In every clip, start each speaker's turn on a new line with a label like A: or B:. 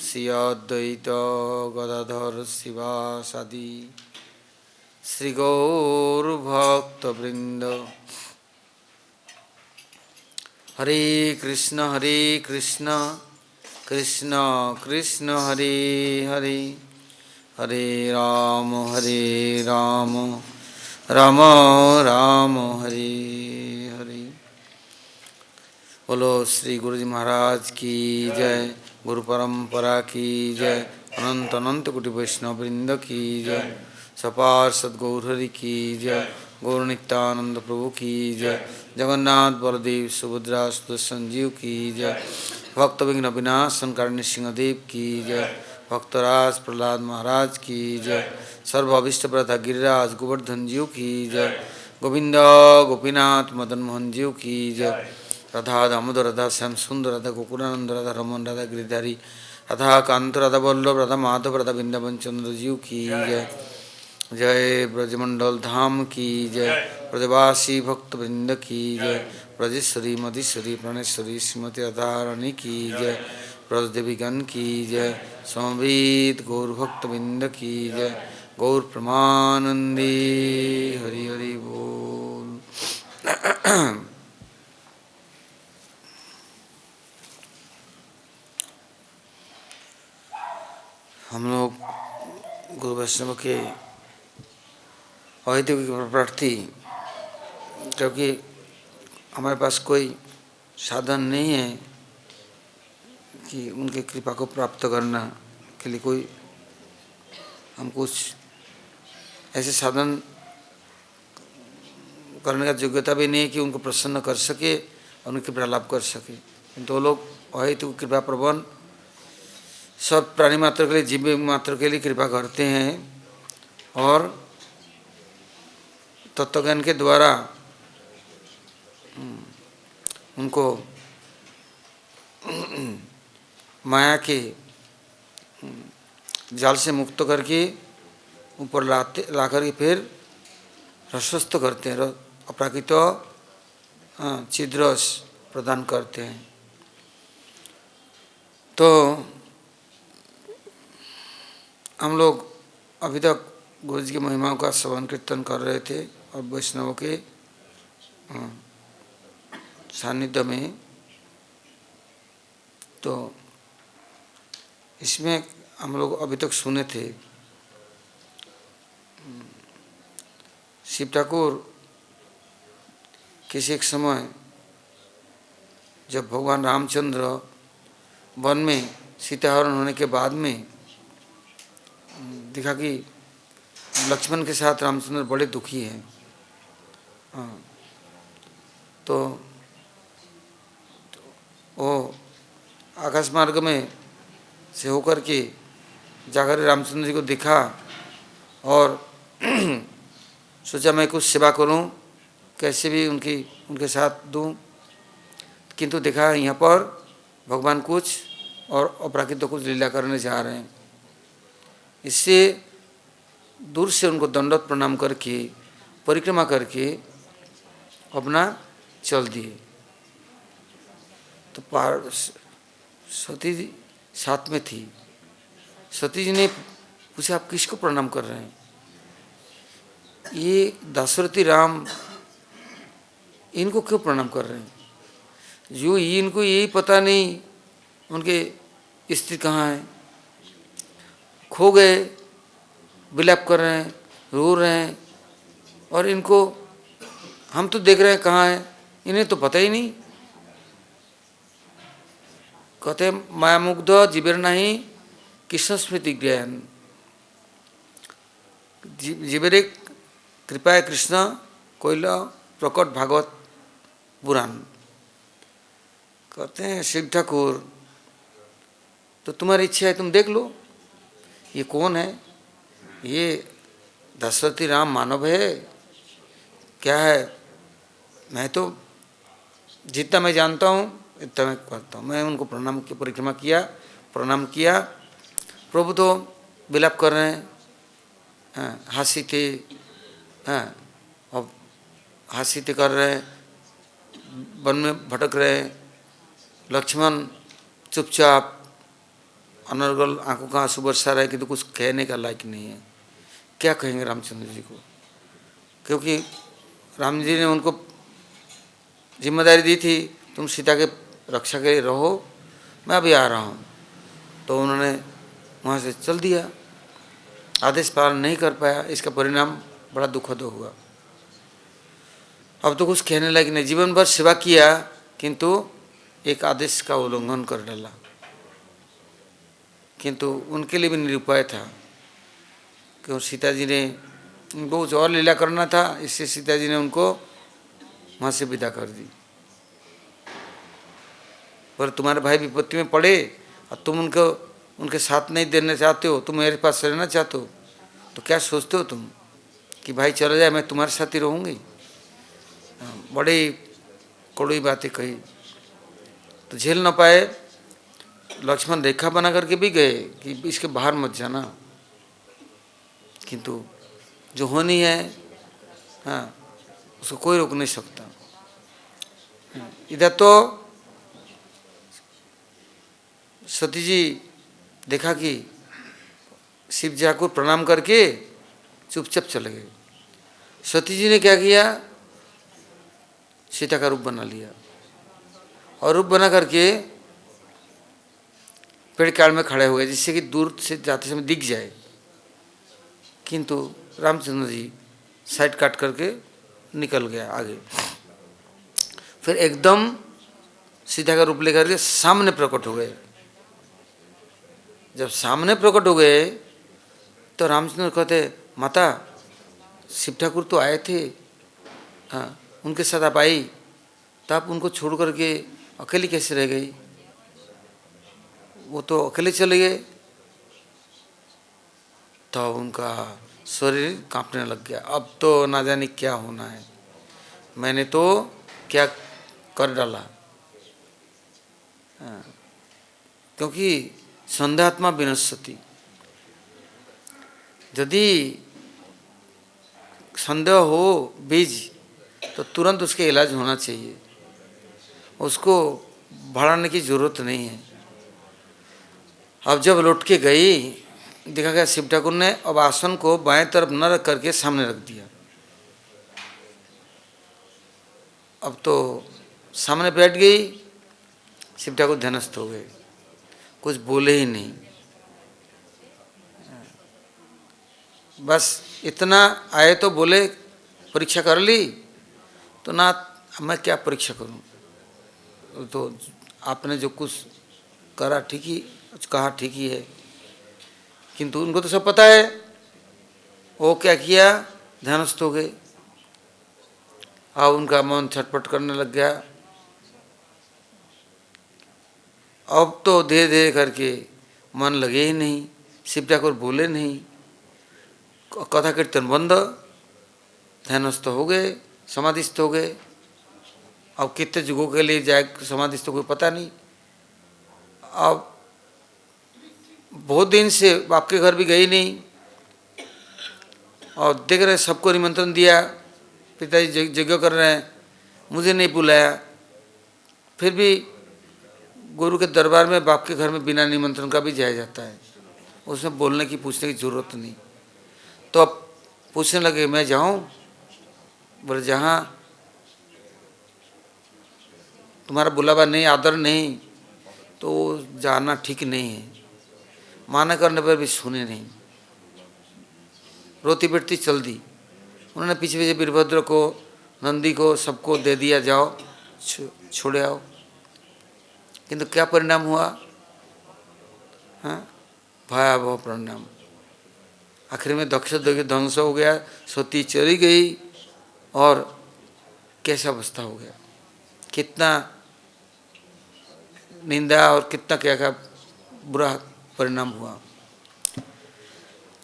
A: श्री अद्वैत गदाधर शिवासादि श्री गौरभक्तवृंद। हरे कृष्ण कृष्ण कृष्ण हरे हरे, हरे राम राम राम हरे हरे। बोलो श्री गुरु जी महाराज की जय, गुरु परंपरा की जय, अनंत अनंत कोटि वैष्णव वृंद की जय, सपार सद्गौर की जय, गौर नित्यानंद प्रभु की जय, जगन्नाथ बलदेव सुभद्रा सुदर्शन जीव की जय, भक्त विघ्न विनाशन कारणी सिंहदेव की जय, भक्तराज प्रहलाद महाराज की जय, सर्वाभीष्ट प्रदा गिरिराज गोवर्धन जीव की जय, गोविंद गोपीनाथ मदन मोहन जीव की जय, राधा दामोदर राधा श्याम सुंदर राधा गोकुलानंद राधा रमन राधा गिरिधारी राधा कांत राधा वल्लभ राधा माधव राधा वृंदावन चंद्र जीव की जय, जय ब्रजमंडल धाम की जय, ब्रजवासी भक्त वृंद की जय, ब्रजेश्वरी मधीश्वरी प्रणेश्वरी श्रीमती राधारानी की जय, ब्रजदेवीगण की जय, समवेत गौर भक्त वृंद की जय, गौर प्रमानंदी हरि हरि बोल। हम लोग गुरु वैष्णव के अवैधिक प्रार्थी, क्योंकि हमारे पास कोई साधन नहीं है कि उनकी कृपा को प्राप्त करना के लिए कोई हम कुछ ऐसे साधन करने का योग्यता भी नहीं है कि उनको प्रसन्न कर सके और उनकी कृपा लाभ कर सके। किंतु वो लोग अवैधिक कृपा प्रबंध सब प्राणी मात्र के लिए, जीव मात्र के लिए कृपा करते हैं और तत्वज्ञान के द्वारा उनको माया के जाल से मुक्त करके ऊपर ला करके फिर रसस्थ करते हैं, अपराकृत चिद्रस प्रदान करते हैं। तो हम लोग अभी तक गुरु जी की महिमाओं का श्रवण कीर्तन कर रहे थे और वैष्णवों के सानिध्य में। तो इसमें हम लोग अभी तक सुने थे शिव ठाकुर किसी एक समय जब भगवान रामचंद्र वन में सीताहरण होने के बाद में देखा कि लक्ष्मण के साथ रामचंद्र बड़े दुखी हैं। तो वो आकाश मार्ग में से होकर के जाकर रामचंद्र जी को देखा और सोचा मैं कुछ सेवा करूं, कैसे भी उनके साथ दूं। किंतु देखा यहाँ पर भगवान कुछ और अपराकृत कुछ लीला करने जा रहे हैं। इससे दूर से उनको दंडवत प्रणाम करके परिक्रमा करके अपना चल दिए। तो सती जी साथ में थी। सती जी ने पूछा आप किसको प्रणाम कर रहे हैं? ये दशरथी राम इनको क्यों प्रणाम कर रहे हैं? जो इनको यही पता नहीं उनके स्त्री कहाँ है, खो गए, विलाप कर रहे हैं, रो रहे हैं, और इनको हम तो देख रहे हैं कहाँ है, इन्हें तो पता ही नहीं। कहते माया मुग्ध जीवेर नहीं कृष्ण स्मृति ज्ञान, जीवेर कृपा कृष्ण कोइल प्रकट भागवत पुराण। कहते हैं शिव ठाकुर तो तुम्हारी इच्छा है तुम देख लो ये कौन है, ये दशरथी राम मानव है क्या है? मैं तो जितना मैं जानता हूँ इतना मैं करता हूँ। मैं उनको प्रणाम की परिक्रमा किया, प्रणाम किया। प्रभु तो विलाप कर रहे हैं, हासी थे, अब हासी थे कर रहे हैं, वन में भटक रहे हैं। लक्ष्मण चुपचाप अनर्गल आंखों का आंसू बरसा रहा है कि तो कुछ कहने का लायक नहीं है। क्या कहेंगे रामचंद्र जी को? क्योंकि राम जी ने उनको जिम्मेदारी दी थी, तुम सीता के रक्षा के लिए रहो, मैं अभी आ रहा हूँ। तो उन्होंने वहाँ से चल दिया, आदेश पालन नहीं कर पाया। इसका परिणाम बड़ा दुखद हुआ। अब तो कुछ कहने लायक नहीं। जीवन भर सेवा किया किंतु एक आदेश का उल्लंघन कर डाला। किंतु उनके लिए भी निरुपाय था, क्यों सीता जी ने उनको कुछ और लीला करना था, इससे सीता जी ने उनको वहाँ से विदा कर दी। पर तुम्हारे भाई विपत्ति में पड़े और तुम उनको उनके साथ नहीं देना चाहते हो, तुम मेरे पास रहना चाहते हो, तो क्या सोचते हो तुम कि भाई चला जाए मैं तुम्हारे साथ ही रहूँगी? बड़ी कड़वी बातें कही। तो झेल न पाए, लक्ष्मण रेखा बना करके भी गए कि इसके बाहर मत जाना, किंतु जो होनी है हाँ उसको कोई रोक नहीं सकता। इधर तो सती जी देखा कि शिव जी को प्रणाम करके चुपचाप चले गए। सती जी ने क्या किया, सीता का रूप बना लिया और रूप बना करके पेड़ काल में खड़े हुए जिससे कि दूर से जाते समय दिख जाए। किंतु रामचंद्र जी साइड काट करके निकल गया आगे। फिर एकदम सीता का रूप लेकर के सामने प्रकट हो गए। जब सामने प्रकट हो गए तो रामचंद्र कहते, माता शिव ठाकुर तो आए थे, हाँ उनके साथ आप आई, तो आप उनको छोड़ करके अकेली कैसे रह गई? वो तो अकेले चले गए। तो उनका शरीर कांपने लग गया। अब तो ना जाने क्या होना है, मैंने तो क्या कर डाला। क्योंकि संदेहात्मा विनश्यति, यदि संदेह हो बीज तो तुरंत उसके इलाज होना चाहिए, उसको बढ़ाने की जरूरत नहीं है। अब जब लौट के गई, देखा गया शिव ठाकुर ने अब आसन को बाएं तरफ न रख करके सामने रख दिया। अब तो सामने बैठ गई, शिव ठाकुर ध्यानस्थ हो गए, कुछ बोले ही नहीं। बस इतना आए तो बोले परीक्षा कर ली, तो ना मैं क्या परीक्षा करूं, तो आपने जो कुछ करा ठीक ही कहा, ठीक ही है। किंतु उनको तो सब पता है। वो क्या किया, ध्यानस्थ हो गए। अब उनका मन छटपट करने लग गया। अब तो धीरे धीरे करके मन लगे ही नहीं, शिव ठाकुर बोले नहीं, कथा कीर्तन बंद, ध्यानस्थ हो गए, समाधिस्थ हो गए। अब कितने युगों के लिए जाए समाधिस्थ कोई पता नहीं। अब बहुत दिन से आपके घर भी गई नहीं और देख रहे सबको निमंत्रण दिया, पिताजी यज्ञ कर रहे हैं, मुझे नहीं बुलाया। फिर भी गुरु के दरबार में बाप के घर में बिना निमंत्रण का भी जाया जाता है, उसमें बोलने की पूछने की जरूरत नहीं। तो अब पूछने लगे मैं जाऊं? बोले जहाँ तुम्हारा बुलावा नहीं, आदर नहीं, तो जाना ठीक नहीं है। माना करने पर भी सुने नहीं, रोती पिटती चल दी। उन्होंने पीछे पीछे वीरभद्र को, नंदी को, सबको दे दिया, जाओ छोड़े आओ। किंतु क्या परिणाम हुआ? हाँ, भयावह परिणाम। आखिर में दक्ष ध्वंस हो गया, सती चली गई और कैसा अवस्था हो गया, कितना निंदा और कितना क्या क्या बुरा परिणाम हुआ।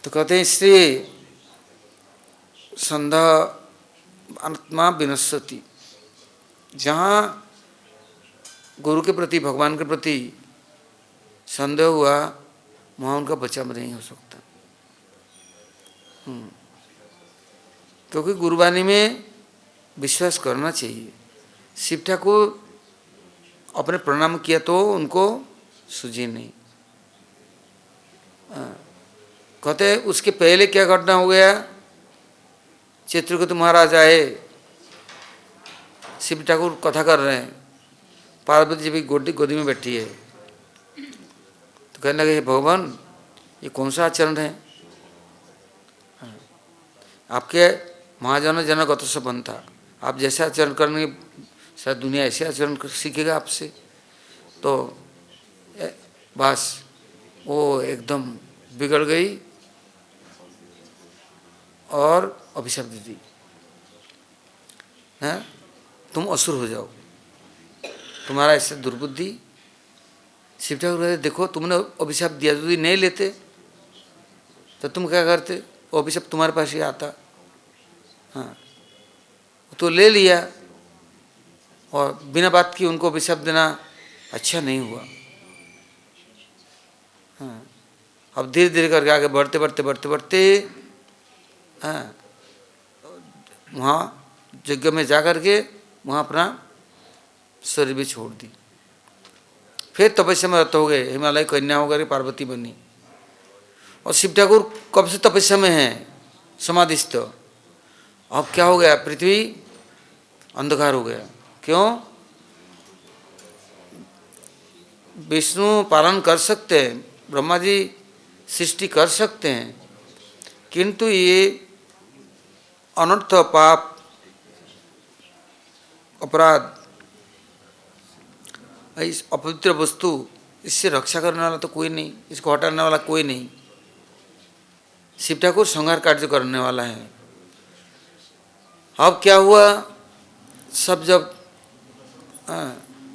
A: तो कहते हैं इसलिए संदेह आत्मा विनश्यति, जहाँ गुरु के प्रति, भगवान के प्रति संदेह हुआ, वहाँ उनका बचाव नहीं हो सकता। क्योंकि गुरुवाणी में विश्वास करना चाहिए। शिव ठाकुर अपने प्रणाम किया तो उनको सूझी नहीं, कहते उसके पहले क्या घटना हो गया। चित्रकूट महाराज आए, शिव ठाकुर कथा कर रहे हैं, पार्वती जी भी गोदी में बैठी है। तो कहने लगे, भगवान ये कौन सा आचरण है, आपके महाजन जनगत से बनता, आप जैसे आचरण करेंगे शायद दुनिया ऐसे आचरण सीखेगा आपसे। तो बस वो एकदम बिगड़ गई और अभिशाप दे दी, हैं तुम असुर हो जाओ, तुम्हारा ऐसे दुर्बुद्धि। शिव ठाकुर कहते देखो तुमने अभिशाप दिया, यदि नहीं लेते तो तुम क्या करते, वो अभिशाप तुम्हारे पास ही आता। हाँ तो ले लिया और बिना बात की उनको अभिशाप देना अच्छा नहीं हुआ। हाँ अब धीरे धीरे करके आगे बढ़ते बढ़ते बढ़ते बढ़ते हाँ वहाँ यज्ञ में जा कर के वहाँ अपना शरीर भी छोड़ दी। फिर तपस्या में रत हो गए, हिमालय कन्या होकर पार्वती बनी। और शिव ठाकुर कब से तपस्या में हैं, समाधिस्थ। अब क्या हो गया, पृथ्वी अंधकार हो गया। क्यों, विष्णु पालन कर सकते हैं, ब्रह्मा जी सृष्टि कर सकते हैं, किंतु ये अनर्थ पाप अपराध, इस अपवित्र वस्तु, इससे रक्षा करने वाला तो कोई नहीं, इसको हटाने वाला कोई नहीं। शिव ठाकुर संहार कार्य करने वाला है। अब क्या हुआ, सब जब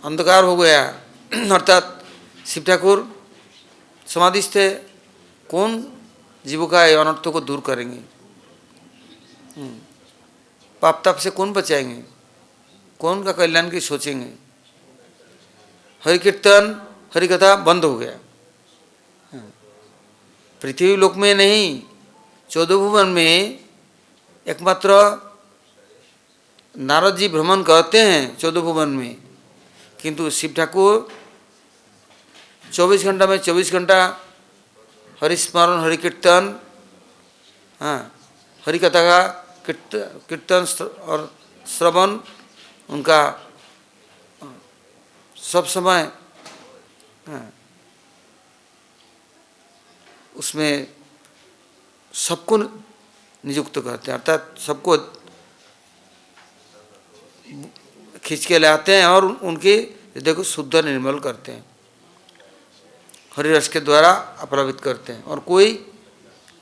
A: अंधकार हो गया अर्थात शिव ठाकुर समाधिस्थ थे, कौन जीवों का अनर्थों को दूर करेंगे, पाप ताप से कौन बचाएंगे, कौन का कल्याण की सोचेंगे। हरि कीर्तन हरि कथा बंद हो गया। पृथ्वी लोक में नहीं, 14 भुवन में एकमात्र नारद जी भ्रमण करते हैं 14 भुवन में, किंतु शिव ठाकुर 24 घंटा में 24 घंटा हरि स्मरण हरि कीर्तन, हाँ हरि कथा का कीर्तन और श्रवण उनका सब समय, हाँ, उसमें सबको नियुक्त करते हैं, अर्थात सबको खींच के लाते हैं और उनके हृदय को शुद्ध निर्मल करते हैं, हरि रस के द्वारा अपरावित करते हैं। और कोई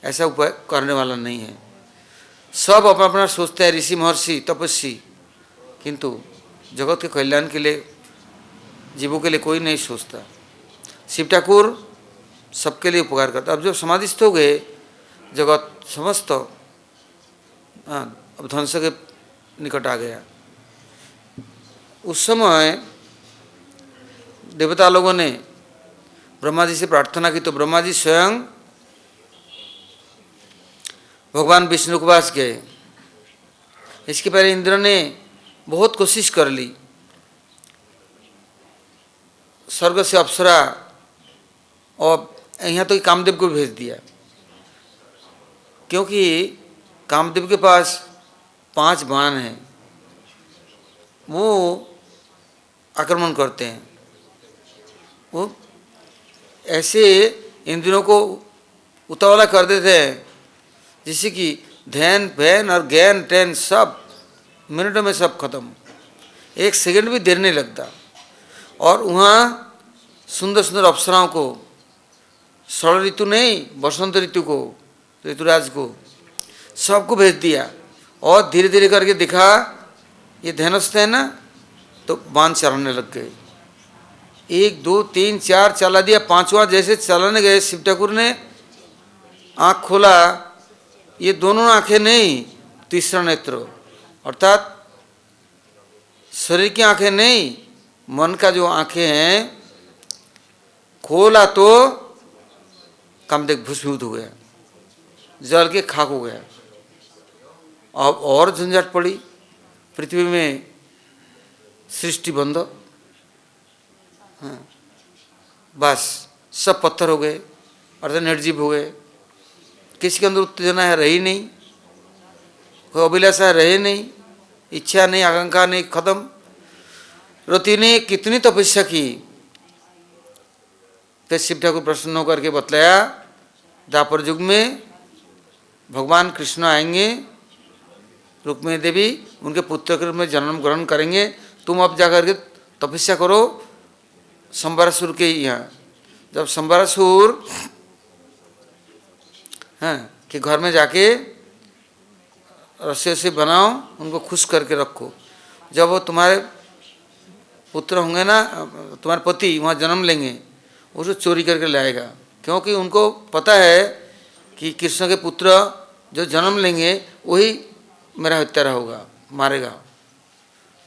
A: ऐसा उपाय करने वाला नहीं है। सब अपना अपना सोचते हैं, ऋषि महर्षि तपस्वी, किंतु जगत के कल्याण के लिए, जीवों के लिए कोई नहीं सोचता। शिव ठाकुर सबके लिए उपकार करता। अब जब समाधिस्थ हो गए, जगत समस्त अब ध्वंस के निकट आ गया। उस समय देवता लोगों ने ब्रह्मा जी से प्रार्थना की, तो ब्रह्मा जी स्वयं भगवान विष्णु के पास गए। इसके पहले इंद्र ने बहुत कोशिश कर ली, स्वर्ग से अप्सरा और यहाँ तो कामदेव को भेज दिया, क्योंकि कामदेव के पास 5 बाण हैं, वो आक्रमण करते हैं। वो ऐसे इंद्रियों को उतावला कर देते हैं जिससे कि ध्यान भैन और ज्ञान टैन सब मिनटों में सब खत्म, 1 सेकंड भी देर नहीं लगता। और वहाँ सुंदर सुंदर अप्सराओं को, शरद ऋतु नहीं बसंत ऋतु को, ऋतुराज को, सबको भेज दिया। और धीरे धीरे करके दिखा ये ध्यानस्थ है ना, तो बाण चलाने लग गए। 1 2 3 4 चला दिया, 5वां जैसे चलाने गए, शिव ठाकुर ने आँख खोला, ये दोनों आँखें नहीं, तीसरा नेत्र, अर्थात शरीर की आँखें नहीं, मन का जो आँखें हैं, खोला तो कामदेव भस्मीभूत हो गया, जल के खाक हो गया। अब और झंझट पड़ी, पृथ्वी में सृष्टि बंद, हाँ बस सब पत्थर हो गए, अर्थात निर्जीव हो गए। किसी के अंदर उत्तेजना है रही नहीं, कोई अभिलाषा रहे नहीं, इच्छा नहीं, आकांक्षा नहीं, खत्म। रति ने कितनी तपस्या की। तो शिव ठाकुर प्रसन्न होकर के बतलाया, द्वापर युग में भगवान कृष्ण आएंगे, रुक्मिणी देवी उनके पुत्र के रूप में जन्म ग्रहण करेंगे। तुम अब जाकर के तपस्या करो संबरासुर के यहाँ। जब संबरासुर कि घर में जाके रस्से से बनाओ, उनको खुश करके रखो। जब वो तुम्हारे पुत्र होंगे ना, तुम्हारे पति वहाँ जन्म लेंगे, उसको चोरी करके लाएगा, क्योंकि उनको पता है कि कृष्ण के पुत्र जो जन्म लेंगे वही मेरा हत्यारा होगा, मारेगा।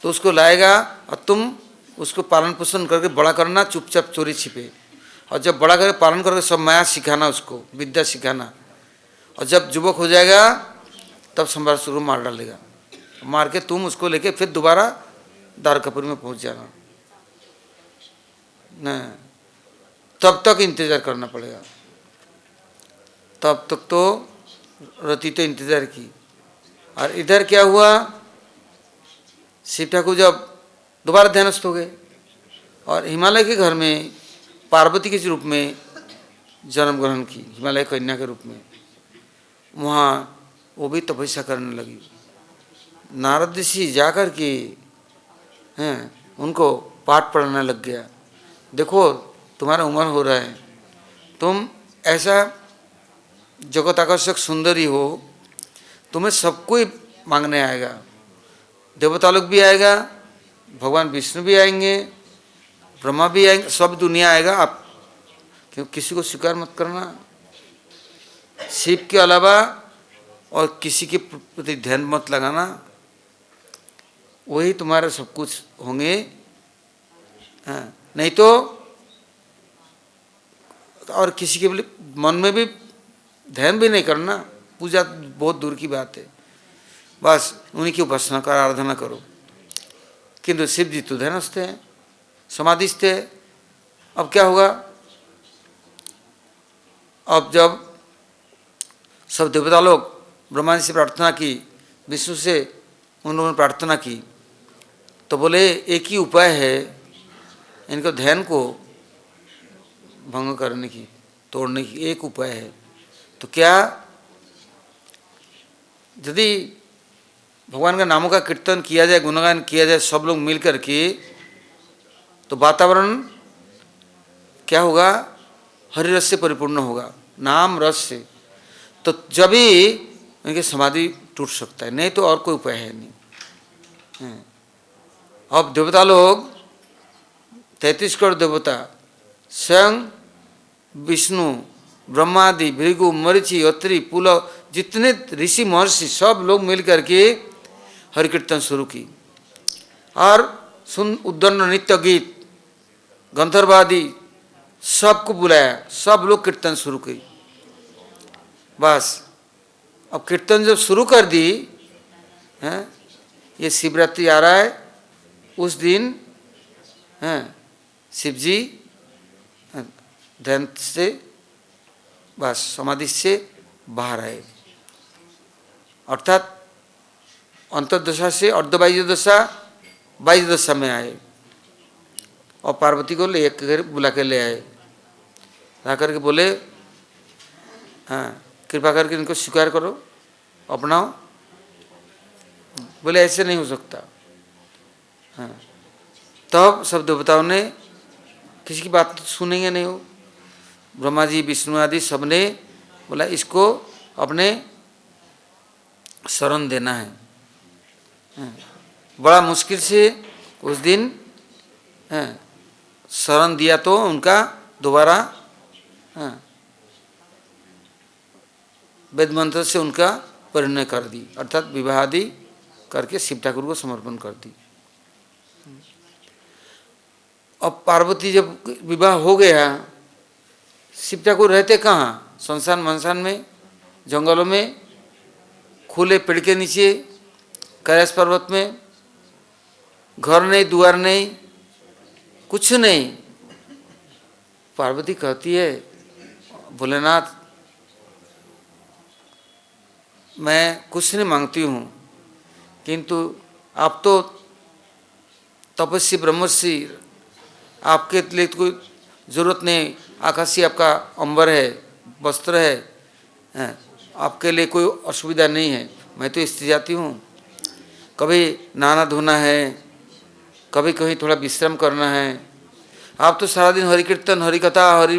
A: तो उसको लाएगा और तुम उसको पालन पोषण करके बड़ा करना, चुपचाप चोरी छिपे। और जब बड़ा करके पालन करके सब माया सिखाना, उसको विद्या सिखाना। और जब युवक हो जाएगा तब संबरासुर को मार डालेगा। मार के तुम उसको लेके फिर दोबारा द्वारकापुरी में पहुंच जाना। न तब तक इंतजार करना पड़ेगा। तब तक तो रति तो इंतजार की। और इधर क्या हुआ, शिव ठाकुर जब दोबारा ध्यानस्थ हो गए और हिमालय के घर में पार्वती के रूप में जन्म ग्रहण की, हिमालय कन्या के रूप में। वहाँ वो भी तपस्या करने लगी। नारद ऋषि जाकर के उनको पाठ पढ़ाने लग गया। देखो तुम्हारा उम्र हो रहा है, तुम ऐसा जगत आकर्षक सुंदरी हो, तुम्हें सब कोई मांगने आएगा। देवता लोग भी आएगा, भगवान विष्णु भी आएंगे, ब्रह्मा भी आएंगे, सब दुनिया आएगा। आप क्यों किसी को स्वीकार मत करना। शिव के अलावा और किसी के प्रति ध्यान मत लगाना, वही तुम्हारा सब कुछ होंगे। नहीं तो और किसी के मन में भी ध्यान भी नहीं करना, पूजा बहुत दूर की बात है। बस उन्हीं की उपासना कर, आराधना करो। किंतु शिव जी तो ध्यानस्थ हैं, समाधिस्थ है। अब क्या होगा, अब जब सब देवता लोग ब्रह्मा जी से प्रार्थना की, विष्णु से उन लोगों ने प्रार्थना की, तो बोले एक ही उपाय है इनको ध्यान को भंग करने की, तोड़ने की। एक उपाय है। तो क्या, यदि भगवान का नामों का कीर्तन किया जाए, गुणगान किया जाए सब लोग मिल कर के, तो वातावरण क्या होगा, हरि रस से परिपूर्ण होगा, नाम रस से। तो जब ही उनकी समाधि टूट सकता है, नहीं तो और कोई उपाय है नहीं। अब देवता लोग 33 करोड़ देवता, स्वयं विष्णु, ब्रह्मादि, भृगु, मरीचि, अत्रि, पुलव, जितने ऋषि महर्षि सब लोग मिल करके हरि कीर्तन शुरू की। और सुन उद्दंड नित्य गीत, गंधर्वादि सबको बुलाया, सब लोग कीर्तन शुरू की। बस अब कीर्तन जब शुरू कर दी हैं, ये शिवरात्रि आ रहा है, उस दिन शिव जी ध्यान से बस समाधि से बाहर आए, अर्थात अंतर्दशा से अर्धबाह्य दशा, बाह्य दशा में आए। और पार्वती को ले कर बुला के ले आए, ला करके बोले कृपा करके इनको स्वीकार करो, अपनाओ। बोले ऐसे नहीं हो सकता। तब सब देवताओं ने, किसी की बात तो सुनेंगे नहीं हो, ब्रह्मा जी, विष्णु आदि सबने बोला इसको अपने शरण देना है। बड़ा मुश्किल से उस दिन शरण दिया तो उनका दोबारा वेद मंत्र से उनका परिणय कर दी, अर्थात विवाह आदि करके शिव ठाकुर को समर्पण कर दी। अब पार्वती जब विवाह हो गया, शिव ठाकुर रहते कहाँ, शमशान मनसान में, जंगलों में, खुले पेड़ के नीचे, कैलाश पर्वत में, घर नहीं, द्वार नहीं, कुछ नहीं। पार्वती कहती है भोलेनाथ मैं कुछ नहीं मांगती हूँ, किंतु आप तो तपस्वी ब्रह्मर्षि, आपके लिए तो कोई ज़रूरत नहीं, आकाशीय आपका अंबर है, वस्त्र है, आपके लिए कोई असुविधा नहीं है। मैं तो स्त्री जाती हूँ, कभी नहाना धोना है, कभी कहीं थोड़ा विश्राम करना है। आप तो सारा दिन हरि कीर्तन, हरि कथा, हरि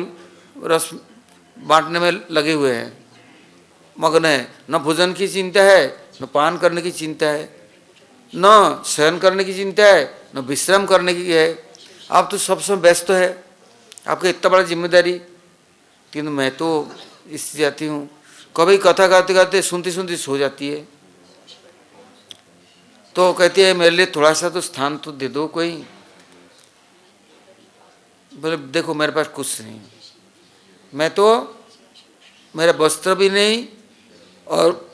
A: रस बांटने में लगे हुए हैं, मग्न है। न भोजन की चिंता है, न पान करने की चिंता है, न शयन करने की चिंता है, न विश्राम करने की है। आप तो सब समय व्यस्त है, आपका इतना बड़ा जिम्मेदारी, किंतु मैं तो इस जाती हूँ, कभी कथा गाते गाते सुनती सुनती सो जाती है। तो कहती है मेरे लिए थोड़ा सा तो स्थान तो दे दो कोई। बोले देखो मेरे पास कुछ नहीं, मैं तो, मेरा वस्त्र भी नहीं और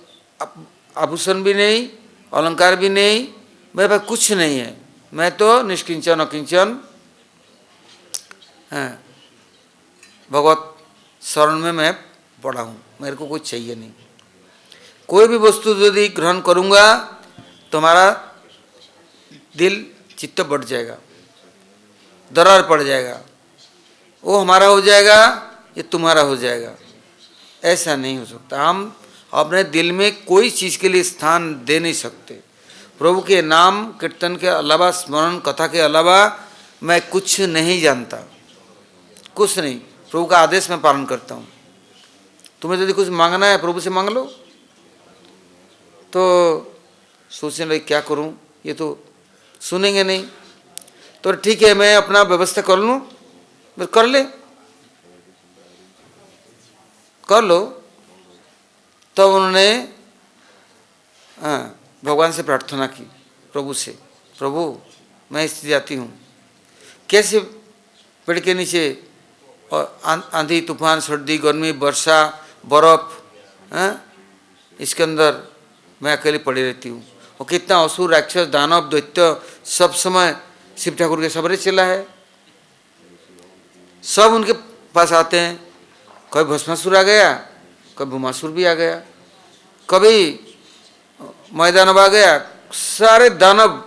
A: आभूषण भी नहीं, अलंकार भी नहीं, मेरे पास कुछ नहीं है। मैं तो निष्किंचन अकिंचन, हाँ, भगवत शरण में मैं पड़ा हूँ, मेरे को कुछ चाहिए नहीं। कोई भी वस्तु यदि ग्रहण करूँगा तो हमारा दिल चित्त बढ़ जाएगा, दरार पड़ जाएगा, वो हमारा हो जाएगा, ये तुम्हारा हो जाएगा। ऐसा नहीं हो सकता। हम अपने दिल में कोई चीज़ के लिए स्थान दे नहीं सकते। प्रभु के नाम कीर्तन के अलावा, स्मरण कथा के अलावा मैं कुछ नहीं जानता, कुछ नहीं। प्रभु का आदेश मैं पालन करता हूँ। तुम्हें यदि कुछ मांगना है प्रभु से मांग लो। तो सोचने लगे क्या करूँ, ये तो सुनेंगे नहीं। तो ठीक है मैं अपना व्यवस्था कर लूँ, कर ले, कर लो। तब तो उन्होंने भगवान से प्रार्थना की, प्रभु से, प्रभु मैं इस जाती हूँ, कैसे पेड़ के नीचे और आंधी तूफान सर्दी गर्मी वर्षा बर्फ, इसके अंदर मैं अकेली पड़ी रहती हूँ। और कितना असुर राक्षस दानव दैत्य सब समय शिव ठाकुर के सबरे चला है, सब उनके पास आते हैं। कभी भस्मासुर आ गया, कभी भूमासुर भी आ गया, कभी मैदानव आ गया, सारे दानव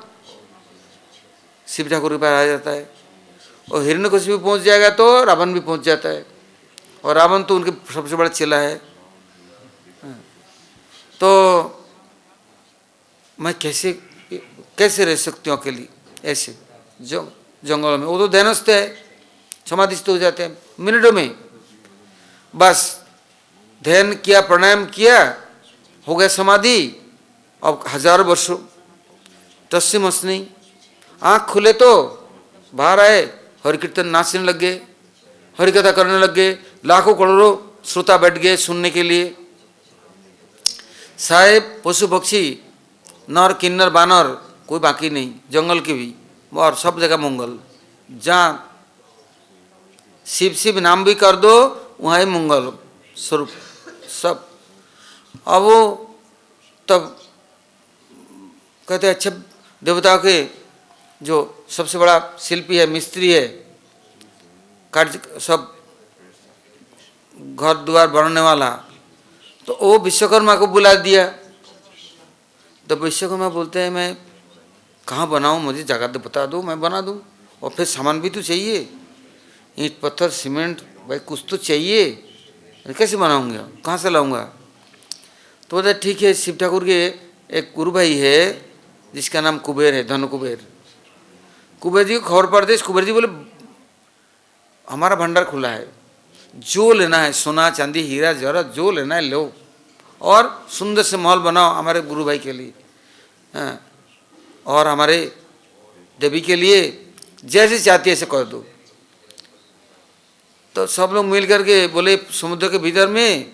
A: शिव ठाकुर के पास आ जाता है। और हिरण्यकशिपु भी पहुंच जाएगा तो रावण भी पहुंच जाता है, और रावण तो उनके सबसे बड़ा चेला है। तो मैं कैसे रह सकती हूँ अकेली ऐसे जंगल में। वो तो ध्यानस्थ है, समाधिस्थ हो जाते हैं मिनटों में, बस ध्यान किया, प्राणायाम किया, हो गया समाधि। अब हजारों वर्षों तस्म नहीं, आँख खुले तो बाहर आए, हरि कीर्तन नाचने लग गए, हरि कथा करने लग गए, लाखों करोड़ों श्रोता बैठ गए सुनने के लिए। साहेब पशु पक्षी नर किन्नर बानर कोई बाकी नहीं, जंगल के भी, और सब जगह मंगल। जहाँ शिव शिव नाम भी कर दो वहाँ ही मंगल स्वरूप सब। अब वो तब कहते अच्छा देवताओं के जो सबसे बड़ा शिल्पी है, मिस्त्री है, कार्य सब घर द्वार बनाने वाला, तो वो विश्वकर्मा को बुला दिया। तो विश्वकर्मा बोलते हैं मैं कहाँ बनाऊँ, मुझे जगह तो बता दो, मैं बना दूँ। और फिर सामान भी तो चाहिए, ईंट पत्थर सीमेंट, भाई कुछ तो चाहिए, कैसे बनाऊँगा, कहाँ से लाऊँगा। तो बोलते ठीक है, शिव ठाकुर के एक गुरु भाई है जिसका नाम कुबेर है, धन कुबेर। कुबेर जी को खबर पड़ती है। कुबेर जी बोले हमारा भंडार खुला है, जो लेना है सोना चांदी हीरा जवाहरात जो लेना है लो, और सुंदर से महल बनाओ हमारे गुरु भाई के लिए, और हमारे देवी के लिए, जैसे चाहती है ऐसे कर दो। तो सब लोग मिल करके बोले समुद्र के भीतर में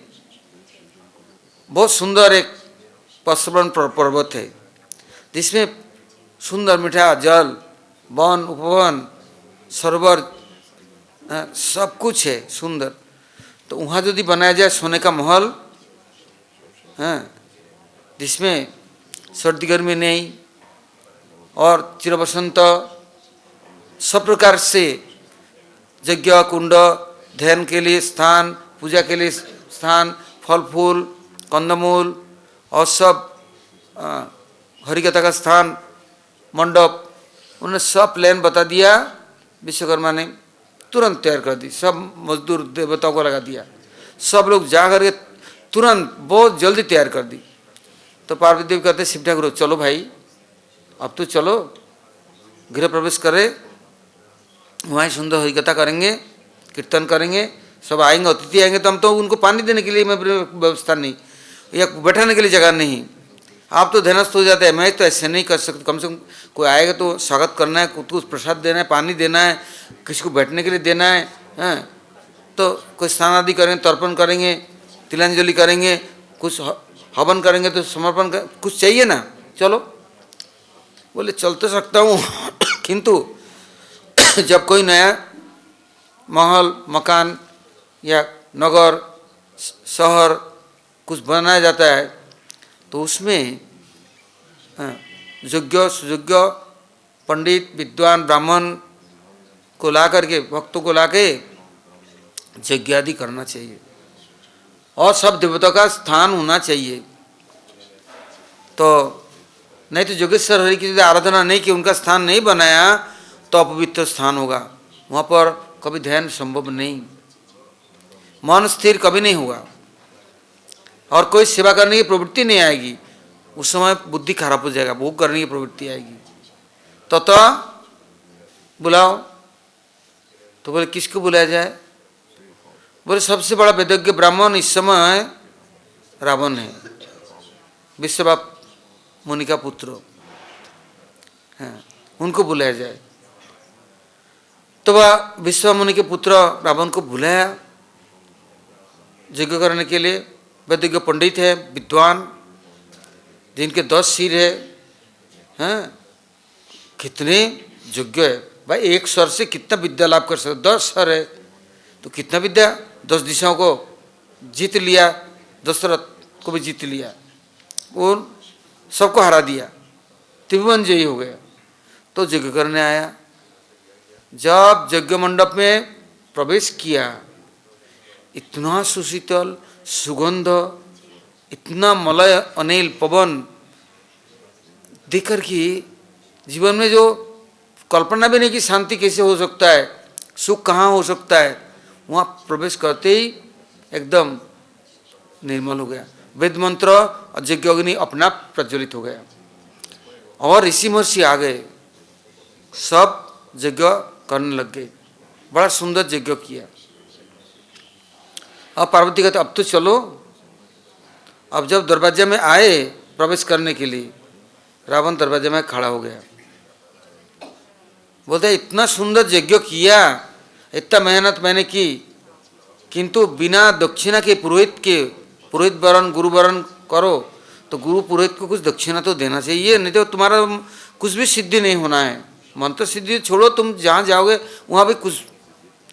A: बहुत सुंदर एक पश्चिम पर्वत है, जिसमें सुंदर मीठा जल, वन उपवन सरोवर सब कुछ है सुंदर। तो वहाँ यदि बनाया जाए सोने का महल, जिसमें सर्दी गर्मी नहीं और चिरबसंत सब प्रकार से यज्ञ कुंड, ध्यान के लिए स्थान, पूजा के लिए स्थान, फल फूल, कंदमूल और सब हरिकथा का स्थान, मंडप, उन्होंने सब प्लान बता दिया। विश्वकर्मा ने तुरंत तैयार कर दी, सब मजदूर देवताओं को लगा दिया, सब लोग जा करके तुरंत बहुत जल्दी तैयार कर दी। तो पार्वती देवी कहते शिव ठाकुर चलो भाई, अब तो चलो गृह प्रवेश करे, वहाँ सुंदर हरिकथा करेंगे, कीर्तन करेंगे, सब आएंगे, अतिथि आएंगे, तो हम तो उनको पानी देने के लिए मैं व्यवस्था नहीं, या बैठाने के लिए जगह नहीं, आप तो ध्यानस्थ हो जाते हैं, मैं तो ऐसे नहीं कर सकता, कम से कम कोई आएगा तो स्वागत करना है, कुछ प्रसाद देना है, पानी देना है, किसी को बैठने के लिए देना है, हैं? तो कोई स्नान आदि करेंगे, तर्पण करेंगे, तिलांजलि करेंगे, कुछ हवन करेंगे, तो समर्पण कर, कुछ चाहिए ना, चलो। बोले चल तो सकता हूँ किंतु जब कोई नया महल मकान या नगर शहर कुछ बनाया जाता है तो उसमें योग्य सुयोग्य पंडित विद्वान ब्राह्मण को ला करके, भक्तों को ला के यज्ञ आदि करना चाहिए और सब देवताओं का स्थान होना चाहिए। तो नहीं तो योगेश्वर हरि की यदि आराधना नहीं की, उनका स्थान नहीं बनाया तो अपवित्र स्थान होगा, वहाँ पर कभी ध्यान संभव नहीं, मन स्थिर कभी नहीं होगा और कोई सेवा करने की प्रवृत्ति नहीं आएगी। उस समय बुद्धि खराब हो जाएगा, भोग करने की प्रवृत्ति आएगी। तो बुलाओ, तो बोले किसको बुलाया जाए? बोले सबसे बड़ा वेदज्ञ ब्राह्मण इस समय रावण है, विश्ववाप मुनि का पुत्र है, उनको बुलाया जाए। तो वह विश्व मुनि के पुत्र रावण को बुलाया यज्ञ करने के लिए। वेदज्ञ पंडित है, विद्वान, जिनके 10 सिर है, हैं? कितने योग्य है भाई, एक स्वर से कितना विद्या लाभ कर सकते, 10 स्वर है तो कितना विद्या, 10 दिशाओं को जीत लिया, दशरथ को भी जीत लिया और सबको हरा दिया, त्रिभुवन जयी हो गया। तो यज्ञ करने आया, जब यज्ञ मंडप में प्रवेश किया, इतना सुशीतल सुगंध, इतना मलय अनिल पवन देखकर कि जीवन में जो कल्पना भी नहीं कि शांति कैसे हो सकता है, सुख कहाँ हो सकता है, वहाँ प्रवेश करते ही एकदम निर्मल हो गया। वेद मंत्र और यज्ञ अग्नि अपना प्रज्वलित हो गया और ऋषि महर्षि आ गए, सब यज्ञ करने लग गए, बड़ा सुंदर यज्ञ किया। अब पार्वती कहते अब तो चलो। अब जब दरवाजे में आए प्रवेश करने के लिए, रावण दरवाजे में खड़ा हो गया, बोलते इतना सुंदर यज्ञ किया, इतना मेहनत मैंने की, किंतु बिना दक्षिणा के पुरोहित वरण गुरु वरण करो तो गुरु पुरोहित को कुछ दक्षिणा तो देना चाहिए, नहीं तो तुम्हारा कुछ भी सिद्धि नहीं होना है। मंत्र सिद्धि छोड़ो, तुम जहाँ जाओगे वहाँ भी कुछ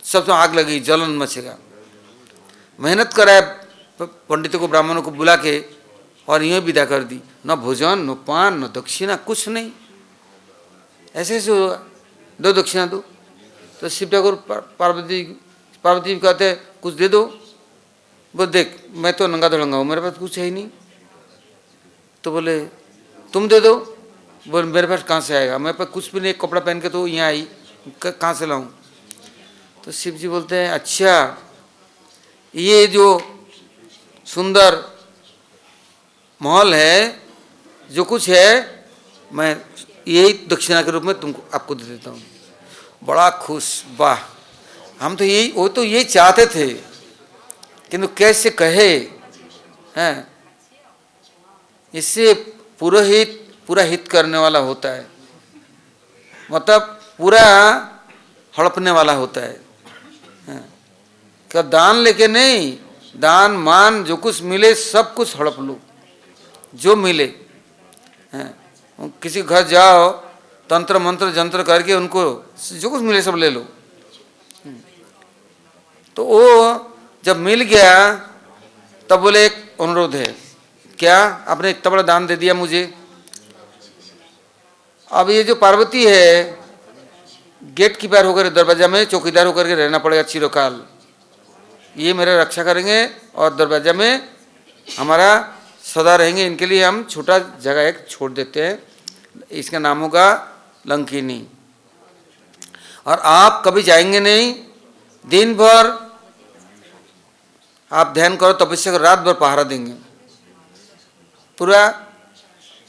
A: सब तो आग लगेगी, जलन मचेगा। मेहनत कराए पंडितों को, ब्राह्मणों को बुला के और यूँ विदा कर दी, न भोजन न पान न दक्षिणा, कुछ नहीं, ऐसे ऐसे होगा, दो दक्षिणा दो। तो शिव ठाकुर पार्वती कहते कुछ दे दो। वो देख मैं तो नंगा धड़ंगा हूँ, मेरे पास कुछ है ही नहीं। तो बोले तुम दे दो। बोले मेरे पास कहाँ से आएगा, मेरे पास कुछ भी नहीं, कपड़ा पहन के तो यहाँ आई, कहाँ से लाऊं? तो शिव जी बोलते हैं अच्छा, ये जो सुंदर महल है, जो कुछ है, मैं यही दक्षिणा के रूप में तुमको आपको दे देता हूँ। बड़ा खुश, वाह, हम तो यही, वो तो यही चाहते थे, किंतु कैसे कहे हैं। इससे पुरोहित पूरा हित करने वाला होता है, मतलब पूरा हड़पने वाला होता है। क्या दान लेके नहीं, दान मान जो कुछ मिले सब कुछ हड़प लो, जो मिले। किसी घर जाओ, तंत्र मंत्र जंत्र करके उनको जो कुछ मिले सब ले लो। तो वो जब मिल गया तब बोले एक अनुरोध है, क्या आपने इतना बड़ा दान दे दिया मुझे, अब ये जो पार्वती है गेट कीपर होकर दरवाजा में चौकीदार होकर के रहना पड़ेगा चिरकाल। ये मेरा रक्षा करेंगे और दरवाजा में हमारा सदा रहेंगे। इनके लिए हम छोटा जगह एक छोड़ देते हैं, इसका नाम होगा लंकिनी। और आप कभी जाएंगे नहीं, दिन भर आप ध्यान करो, तपस्या करो, रात भर पहरा देंगे पूरा,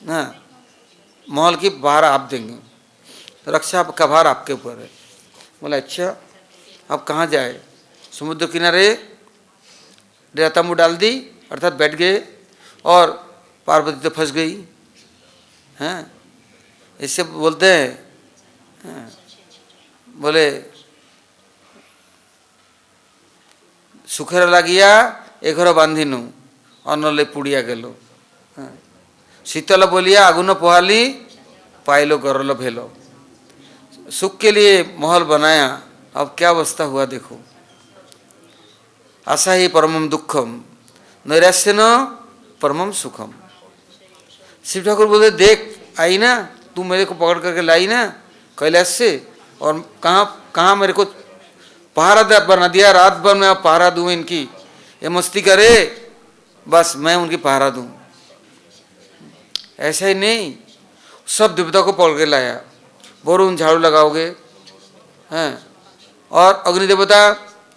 A: हाँ, महल की पहरा आप देंगे, रक्षा का भार आपके ऊपर है। बोला अच्छा अब कहाँ जाए? समुद्र किनारे डेरा तंबू डाल दी, अर्थात बैठ गए, और पार्वती तो फंस गई हैं। इससे बोलते हैं, हाँ, बोले सुखेर लागिया एघर बांधिनु अनले पुड़िया गेलो, शीतल बोलिया आगुन पोहाली पाइलो गरल भेलो। सुख के लिए महल बनाया, अब क्या अवस्था हुआ देखो। आशा ही परमम दुखम नैराश्य न परमम सुखम। शिव ठाकुर बोले देख आई ना, तू मेरे को पकड़ करके लाई ना कैलाश से, और कहाँ कहाँ मेरे को पहरा बना दिया, रात भर मैं पहरा दूँ इनकी, ये मस्ती करे बस मैं उनकी पहरा दूँ। ऐसा ही नहीं, सब देवता को पकड़ के लाया। वरुण झाड़ू लगाओगे हैं, और अग्नि देवता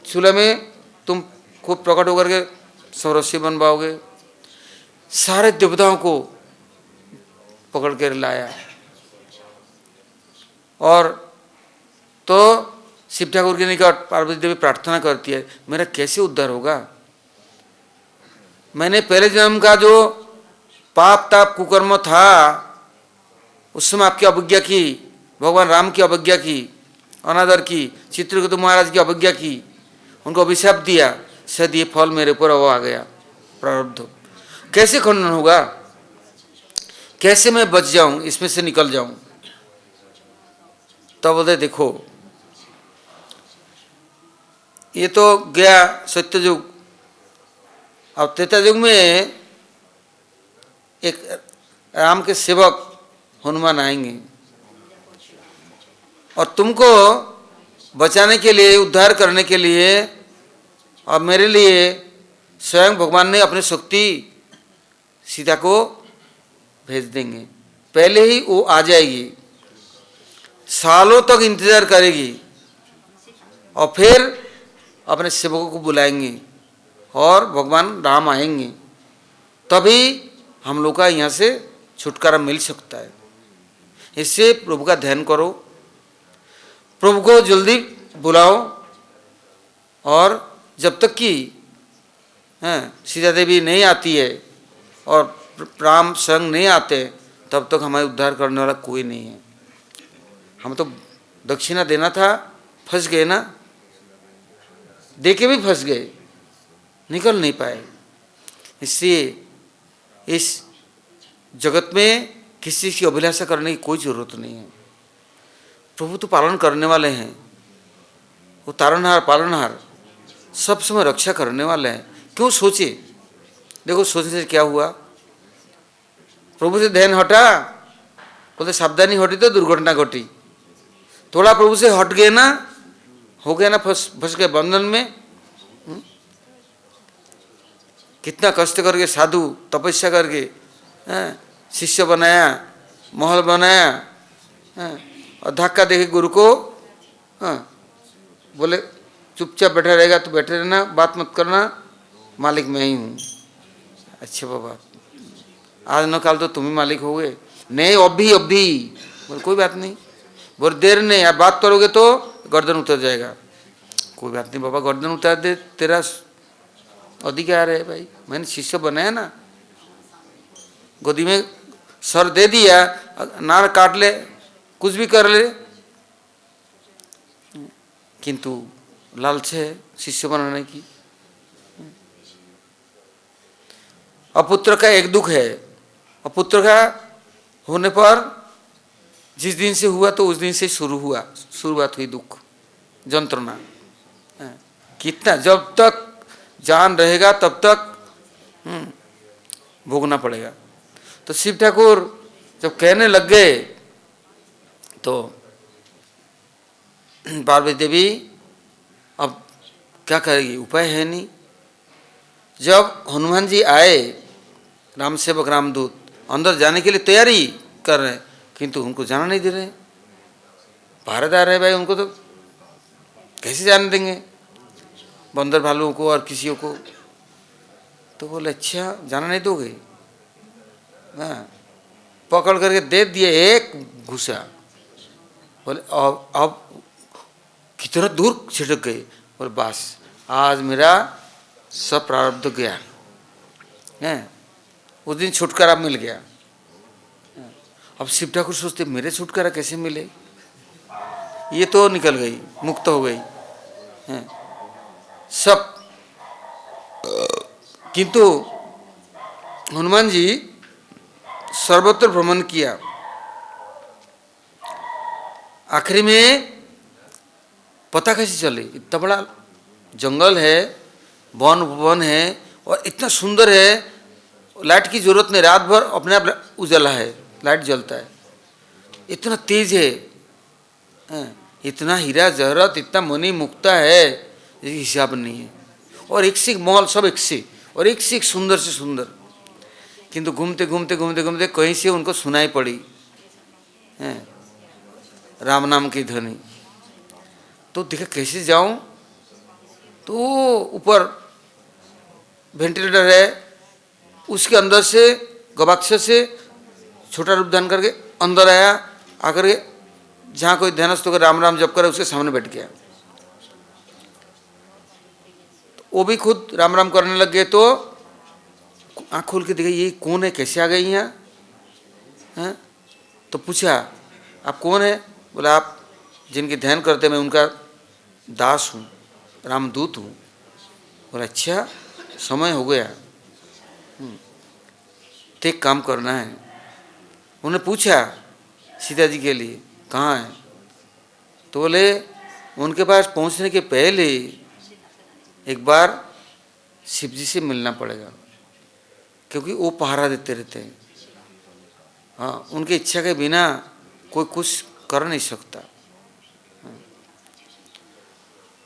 A: चूल्हे में तुम खूब प्रकट होकर के सरस्वती बनवाओगे। सारे देवताओं को पकड़ कर लाया। और तो शिव ठाकुर के निकट पार्वती देवी प्रार्थना करती है, मेरा कैसे उद्धार होगा? मैंने पहले जन्म का जो पाप ताप कुकर्म था, उस समय आपकी अवज्ञा की, भगवान राम की अवज्ञा की, अनादर की, चित्रकेतु महाराज की अवज्ञा की, उनको अभिशाप दिया, शायद ये फल मेरे ऊपर वो आ गया प्रारब्ध। कैसे खंडन होगा? कैसे मैं बच जाऊं, इसमें से निकल जाऊं? तब बोलते देखो ये तो गया सत्य युग, अब त्रेता युग में एक राम के सेवक हनुमान आएंगे, और तुमको बचाने के लिए, उद्धार करने के लिए, और मेरे लिए स्वयं भगवान ने अपनी शक्ति सीता को भेज देंगे। पहले ही वो आ जाएगी, सालों तक इंतजार करेगी, और फिर अपने सेवकों को बुलाएंगे, और भगवान राम आएंगे, तभी हम लोग का यहाँ से छुटकारा मिल सकता है। इससे प्रभु का ध्यान करो, प्रभु को जल्दी बुलाओ, और जब तक कि सीता देवी नहीं आती है और राम संग नहीं आते, तब तक हमारे उद्धार करने वाला कोई नहीं है। हम तो दक्षिणा देना था, फंस गए ना, दे के भी फंस गए, निकल नहीं पाए। इसलिए इस जगत में किसी की अभिलाषा करने की कोई जरूरत नहीं है। प्रभु तो पालन करने वाले हैं, वो तारणहार पालनहार सब समय रक्षा करने वाले हैं। क्यों सोचे? देखो सोचने से क्या हुआ? प्रभु से ध्यान हटा, बोलते सावधानी हटी तो दुर्घटना घटी। थोड़ा प्रभु से हट गए ना, हो गया ना, फंस गए बंधन में। कितना कष्ट करके साधु तपस्या करके शिष्य बनाया, महल बनाया, और धक्का देके गुरु को बोले चुपचाप बैठा रहेगा तो बैठे रहना, बात मत करना, मालिक मैं ही हूँ। अच्छा बाबा, आज न काल तो तुम ही मालिक हो गए। नहीं अभी बोले कोई बात नहीं, बोल देर नहीं, आप बात करोगे तो गर्दन उतर जाएगा। कोई बात नहीं बाबा, गर्दन उतार दे, तेरा अधिकार है भाई, मैंने शिष्य बनाया ना, गोदी में सर दे दिया, नार काट ले, कुछ भी कर ले, किंतु लालच है शिष्य बनाने की। अपुत्र का एक दुख है, अपुत्र का होने पर जिस दिन से हुआ तो उस दिन से शुरुआत हुई दुख जंत्रणा। कितना जब तक जान रहेगा तब तक भोगना पड़ेगा। तो शिव ठाकुर जब कहने लग गए तो पार्वती देवी अब क्या करेगी, उपाय है नहीं। जब हनुमान जी आए, राम सेवक रामदूत अंदर जाने के लिए तैयारी कर रहे हैं, किंतु उनको जाना नहीं दे रहे। भारत आ रहे भाई, उनको तो कैसे जाने देंगे, बंदर भालुओं को और किसी को। तो बोले अच्छा जाना नहीं दोगे। हाँ, पकड़ करके दे दिए एक घुसा। बोले अब कितना दूर छिटक गए। बोले बस आज मेरा सब प्रारब्ध गया है, उस दिन छुटकारा मिल गया। अब शिव ठाकुर सोचते मेरे छुटकारा कैसे मिले, ये तो निकल गई, मुक्त हो गई है सब। किंतु हनुमान जी सर्वत्र भ्रमण किया। आखिरी में पता कैसे चले, इतना बड़ा जंगल है, वन वन है और इतना सुंदर है, लाइट की जरूरत नहीं, रात भर अपने आप उजाला है, लाइट जलता है, इतना तेज है, इतना हीरा जहरत, इतना मणि मुक्ता है, हिसाब नहीं है। और एक से एक मॉल, सब एक से और एक से एक सुंदर से सुंदर। किंतु घूमते घूमते घूमते घूमते कहीं से उनको सुनाई पड़ी राम नाम की ध्वनि। तो देखा कैसे जाऊं, तो ऊपर वेंटिलेटर है, उसके अंदर से गवाक्ष से छोटा रूप धारण करके अंदर आया, आकर के जहाँ कोई ध्यानस्थ होकर राम राम जप करे उसके सामने बैठ गया। वो भी खुद राम राम करने लग गए। तो आँख खोल के देखा ये कौन है, कैसे आ गई यहाँ हैं। तो पूछा आप कौन है। बोला आप जिनके ध्यान करते मैं उनका दास हूँ, रामदूत हूँ। बोला अच्छा समय हो गया, तो एक काम करना है। उन्होंने पूछा सीता जी के लिए कहाँ है। तो बोले उनके पास पहुँचने के पहले एक बार शिव जी से मिलना पड़ेगा, क्योंकि वो पहरा देते रहते हैं। हाँ, उनकी इच्छा के बिना कोई कुछ कर नहीं सकता।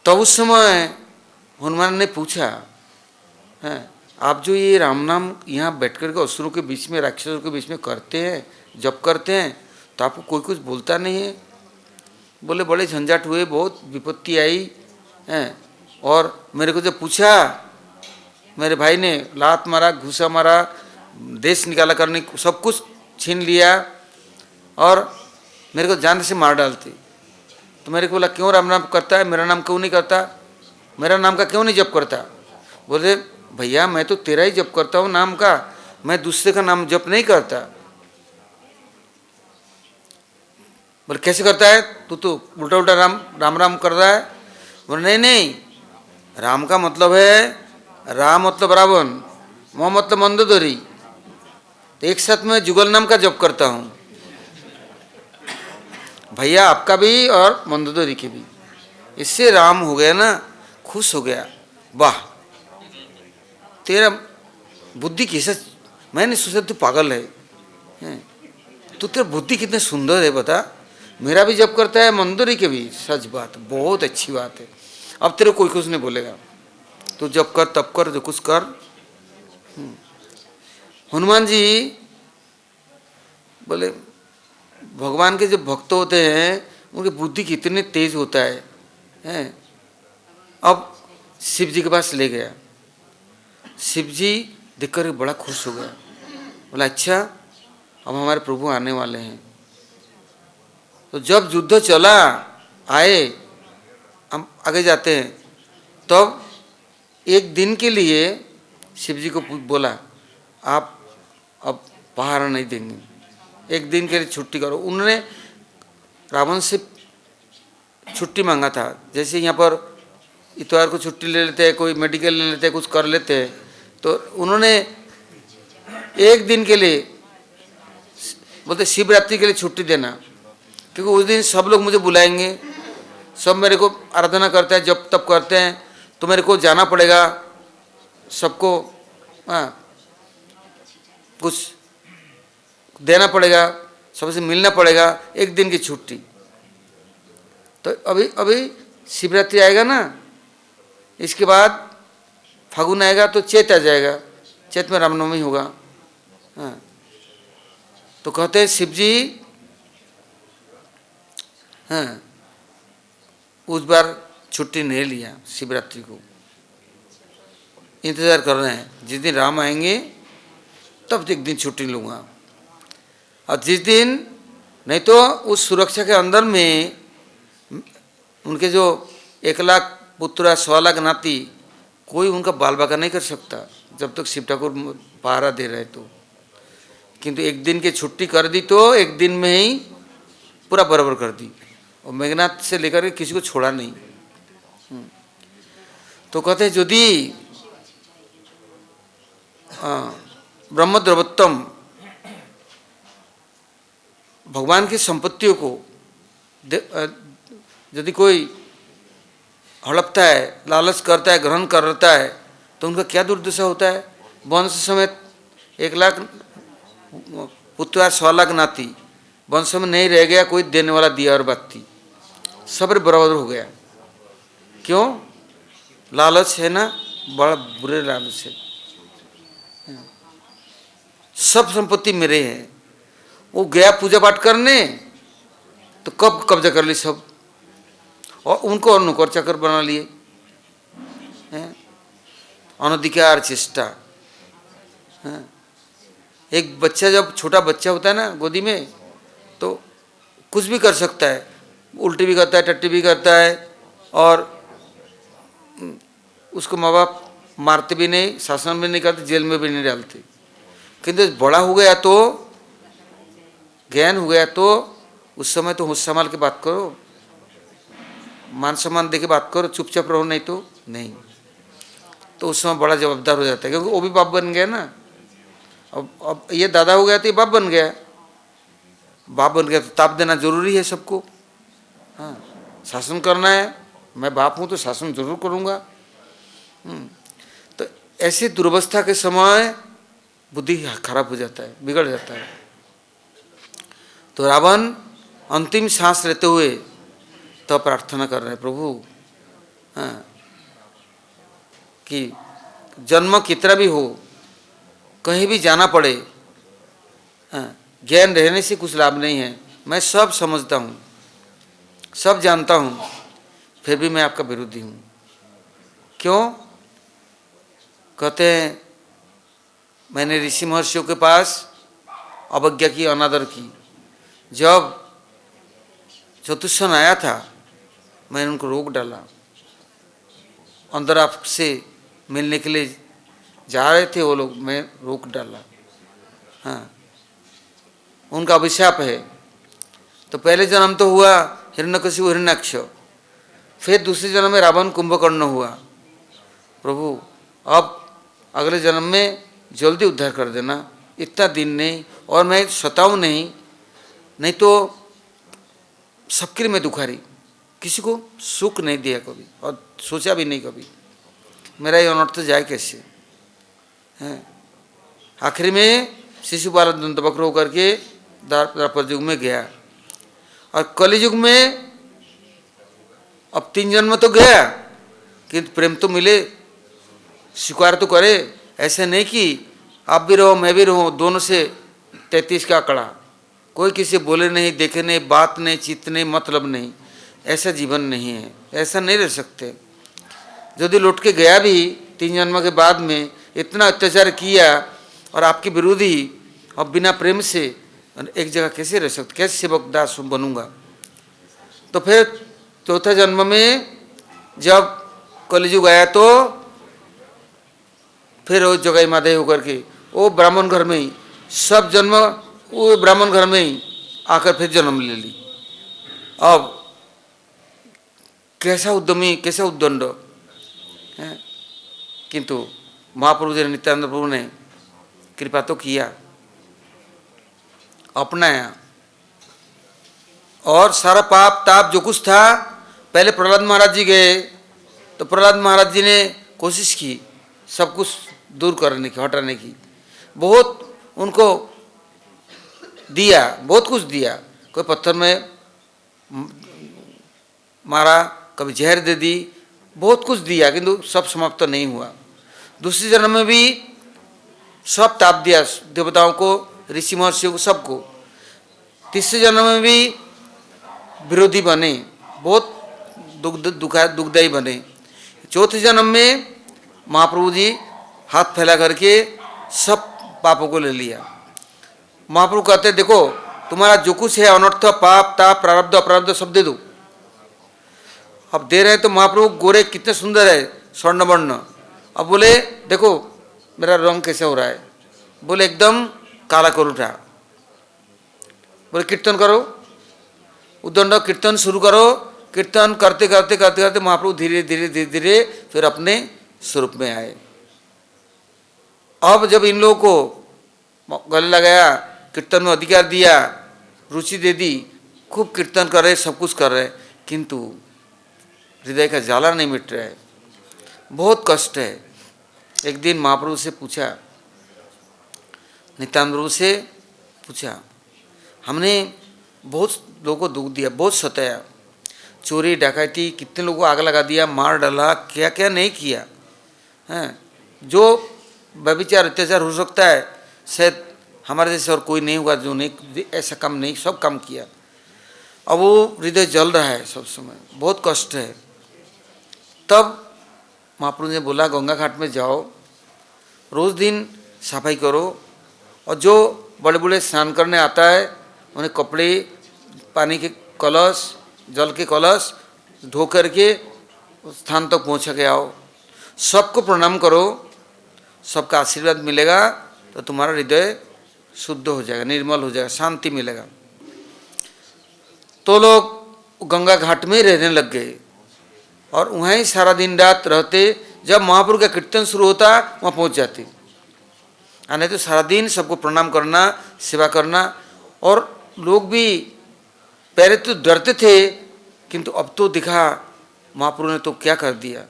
A: तो उस समय हनुमान ने पूछा है आप जो ये राम नाम यहाँ बैठ कर के असुरों के बीच में, राक्षसों के बीच में करते हैं, जप करते हैं, तो आपको कोई कुछ बोलता नहीं है। बोले बड़े झंझट हुए, बहुत विपत्ति आई है, और मेरे को जब पूछा मेरे भाई ने लात मारा, घूसा मारा, देश निकाला करने, सब कुछ छीन लिया और मेरे को जान से मार डालती। तो मेरे को बोला क्यों राम नाम करता है, मेरा नाम क्यों नहीं करता, मेरा नाम का क्यों नहीं जप करता। बोले भैया मैं तो तेरा ही जप करता हूँ नाम का, मैं दूसरे का नाम जप नहीं करता। बोले कैसे करता है, तू तो उल्टा उल्टा राम राम राम कर रहा है। बोले नहीं नहीं, राम का मतलब है राम मतलब रावण, मोह मतलब मंदोदरी, तो एक साथ में जुगल नाम का जप करता हूँ भैया, आपका भी और मंदोदरी के भी। इससे राम हो गया ना, खुश हो गया। वाह तेरा बुद्धि कैसा, मैंने सोचा तू पागल है, तू तेरा बुद्धि कितने सुंदर है बता, मेरा भी जप करता है, मंदोदरी के भी। सच बात, बहुत अच्छी बात है, अब तेरे कोई कुछ नहीं बोलेगा, तू जप कर तप कर जो कुछ कर। हनुमान जी बोले भगवान के जो भक्त होते हैं उनकी बुद्धि कितनी तेज होता है, हैं? अब शिव जी के पास ले गया। शिव जी देखकर बड़ा खुश हो गया। बोला अच्छा अब हमारे प्रभु आने वाले हैं। तो जब युद्ध चला, आए, हम आगे जाते हैं, तब एक दिन के लिए शिव जी को बोला आप अब पहाड़ा नहीं देंगे, एक दिन के लिए छुट्टी करो। उन्होंने रावण से छुट्टी मांगा था, जैसे यहाँ पर इतवार को छुट्टी ले लेते हैं, कोई मेडिकल ले लेते हैं, कुछ कर लेते हैं, तो उन्होंने एक दिन के लिए बोलते शिवरात्रि के लिए छुट्टी देना, क्योंकि उस दिन सब लोग मुझे बुलाएंगे, सब मेरे को आराधना करते हैं, जब तब करते हैं, तो मेरे को जाना पड़ेगा सबको, हाँ कुछ देना पड़ेगा, सबसे मिलना पड़ेगा, एक दिन की छुट्टी। तो अभी अभी शिवरात्रि आएगा ना, इसके बाद फागुन आएगा तो चैत आ जाएगा, चैत में रामनवमी होगा। हाँ, तो कहते हैं शिव जी, हाँ, उस बार छुट्टी नहीं लिया, शिवरात्रि को इंतज़ार कर रहे हैं, जिस दिन राम आएंगे तब एक दिन छुट्टी लूँगा। और जिस दिन नहीं तो उस सुरक्षा के अंदर में उनके जो 1 लाख पुत्र 1.25 लाख नाती, कोई उनका बाल बाका नहीं कर सकता जब तक शिव ठाकुर पहरा दे रहे तो। किंतु एक दिन की छुट्टी कर दी तो एक दिन में ही पूरा बराबर कर दी, और मेघनाथ से लेकर के किसी को छोड़ा नहीं। तो कहते हैं यदि ब्रह्मद्रवोत्तम भगवान की संपत्तियों को यदि कोई हड़पता है, लालच करता है, ग्रहण करता है, तो उनका क्या दुर्दशा होता है। वंश समेत 1 लाख पुत्र 1.25 लाख नाती, वंश में नहीं रह गया कोई देने वाला दिया और बत्ती, सब बराबर हो गया। क्यों? लालच है ना, बड़ा बुरे लालच है। सब संपत्ति मेरे है। वो गया पूजा पाठ करने तो कब कब्जा कर ली सब, और उनको नौकर चाकर बना लिए। अनधिकार चेष्टा। एक बच्चा जब छोटा बच्चा होता है ना गोदी में, तो कुछ भी कर सकता है, उल्टी भी करता है, टट्टी भी करता है, और उसको माँ बाप मारते भी नहीं, शासन भी नहीं करते, जेल में भी नहीं डालते। किंतु बड़ा हो गया तो, ज्ञान हो गया तो उस समय तो होश संभाल के बात करो, मान सम्मान दे के बात करो, चुपचाप रहो, नहीं तो नहीं। तो उस समय बड़ा जवाबदार हो जाता है, क्योंकि वो भी बाप बन गया ना। अब ये दादा हो गया तो ये बाप बन गया, बाप बन गया तो ताप देना जरूरी है सबको। हाँ, शासन करना है, मैं बाप हूँ तो शासन जरूर करूँगा। तो ऐसी दुर्वस्था के समय बुद्धि खराब हो जाता है, बिगड़ जाता है। तो रावण अंतिम सांस लेते हुए तो प्रार्थना कर रहे हैं, प्रभु, हाँ, कि जन्म कितना भी हो, कहीं भी जाना पड़े, हाँ, ज्ञान रहने से कुछ लाभ नहीं है। मैं सब समझता हूँ, सब जानता हूँ, फिर भी मैं आपका विरोधी हूँ। क्यों? कहते हैं मैंने ऋषि महर्षियों के पास अवज्ञा की, अनादर की। जब चतुष्सन आया था मैंने उनको रोक डाला, अंदर आपसे मिलने के लिए जा रहे थे वो लोग, मैं रोक डाला। हाँ, उनका अभिशाप है। तो पहले जन्म तो हुआ हिरण्यकशिपु हिरण्याक्ष, फिर दूसरे जन्म में रावण कुंभकर्ण हुआ। प्रभु अब अगले जन्म में जल्दी उद्धार कर देना, इतना दिन नहीं, और मैं सताऊं नहीं तो सबके लिए मैं दुखारी, किसी को सुख नहीं दिया कभी, और सोचा भी नहीं कभी मेरा ये अनर्थ जाए कैसे। हैं, आखिरी में शिशुपाल दंतवक्र होकर के द्वापर युग में गया, और कलि युग में अब 3 जन्म तो गया, किंतु प्रेम तो मिले, स्वीकार तो करे। ऐसे नहीं कि आप भी रहो मैं भी रहूँ, दोनों से 33 का आंकड़ा, कोई किसी बोले नहीं, देखे नहीं, बात नहीं, चित्त नहीं, मतलब नहीं, ऐसा जीवन नहीं है, ऐसा नहीं रह सकते। यदि लौट के गया भी 3 जन्म के बाद में, इतना अत्याचार किया और आपके विरोधी, और बिना प्रेम से एक जगह कैसे रह सकते, कैसे सेवक दास बनूंगा। तो फिर 4थे जन्म में जब कलियुग आया तो फिर वो जगह माधे होकर के वो ब्राह्मण घर में ही सब जन्म, वो ब्राह्मण घर में ही आकर फिर जन्म ले ली। अब कैसा उद्यमी, कैसा उद्दंड है। किंतु महाप्रभु जी नित्यानंद प्रभु ने कृपा तो किया, अपनाया, और सारा पाप ताप जो कुछ था, पहले प्रहलाद महाराज जी गए तो प्रहलाद महाराज जी ने कोशिश की सब कुछ दूर करने की, हटाने की, बहुत उनको दिया, बहुत कुछ दिया। कोई पत्थर में मारा, कभी जहर दे दी, बहुत कुछ दिया किंतु सब समाप्त नहीं हुआ। दूसरे जन्म में भी सब ताप दिया देवताओं को, ऋषि महर्षियों को, सबको। तीसरे जन्म में भी विरोधी बने, बहुत दुखदायी बने। चौथे जन्म में महाप्रभु जी हाथ फैला करके सब पापों को ले लिया। महाप्रभु कहते देखो तुम्हारा जो कुछ है अनर्थ, पाप, ताप, प्रारब्ध, अपराब्ध सब दे दो। अब दे रहे हैं तो महाप्रभु गोरे कितने सुंदर है, स्वर्ण वर्ण। अब बोले देखो मेरा रंग कैसे हो रहा है, बोले एकदम काला कर उठा। बोले कीर्तन करो, उद्दंड कीर्तन शुरू करो। कीर्तन करते करते करते करते महाप्रभु धीरे धीरे धीरे धीरे फिर अपने स्वरूप में आए। अब जब इन लोगों को गले लगाया, कीर्तन में अधिकार दिया, रुचि दे दी, खूब कीर्तन कर रहे, सब कुछ कर रहे, किंतु हृदय का जाला नहीं मिट रहा है, बहुत कष्ट है। एक दिन महाप्रभु से पूछा, नित्यानंद प्रभु से पूछा, हमने बहुत लोगों को दुख दिया, बहुत सताया, चोरी डकैती, कितने लोगों को आग लगा दिया, मार डाला, क्या क्या नहीं किया हैं। जो व्यभिचार अत्याचार हो सकता है शायद हमारे जैसे और कोई नहीं होगा जो नहीं ऐसा काम नहीं, सब काम किया। अब वो हृदय जल रहा है सब समय, बहुत कष्ट है। तब महाप्रभु ने बोला गंगा घाट में जाओ, रोज़ दिन सफाई करो, और जो बड़े बड़े स्नान करने आता है उन्हें कपड़े, पानी के कलश, जल के कलश धो करके स्थान तक पहुँचा के आओ, सबको प्रणाम करो, सबका आशीर्वाद मिलेगा तो तुम्हारा हृदय शुद्ध हो जाएगा, निर्मल हो जाएगा, शांति मिलेगा। तो लोग गंगा घाट में रहने लग गए और वहीं सारा दिन रात रहते। जब महाप्रभु का कीर्तन शुरू होता वहाँ पहुँच जाते, और नहीं तो सारा दिन सबको प्रणाम करना, सेवा करना। और लोग भी पहले तो डरते थे, किंतु अब तो दिखा महाप्रभु ने तो क्या कर दिया।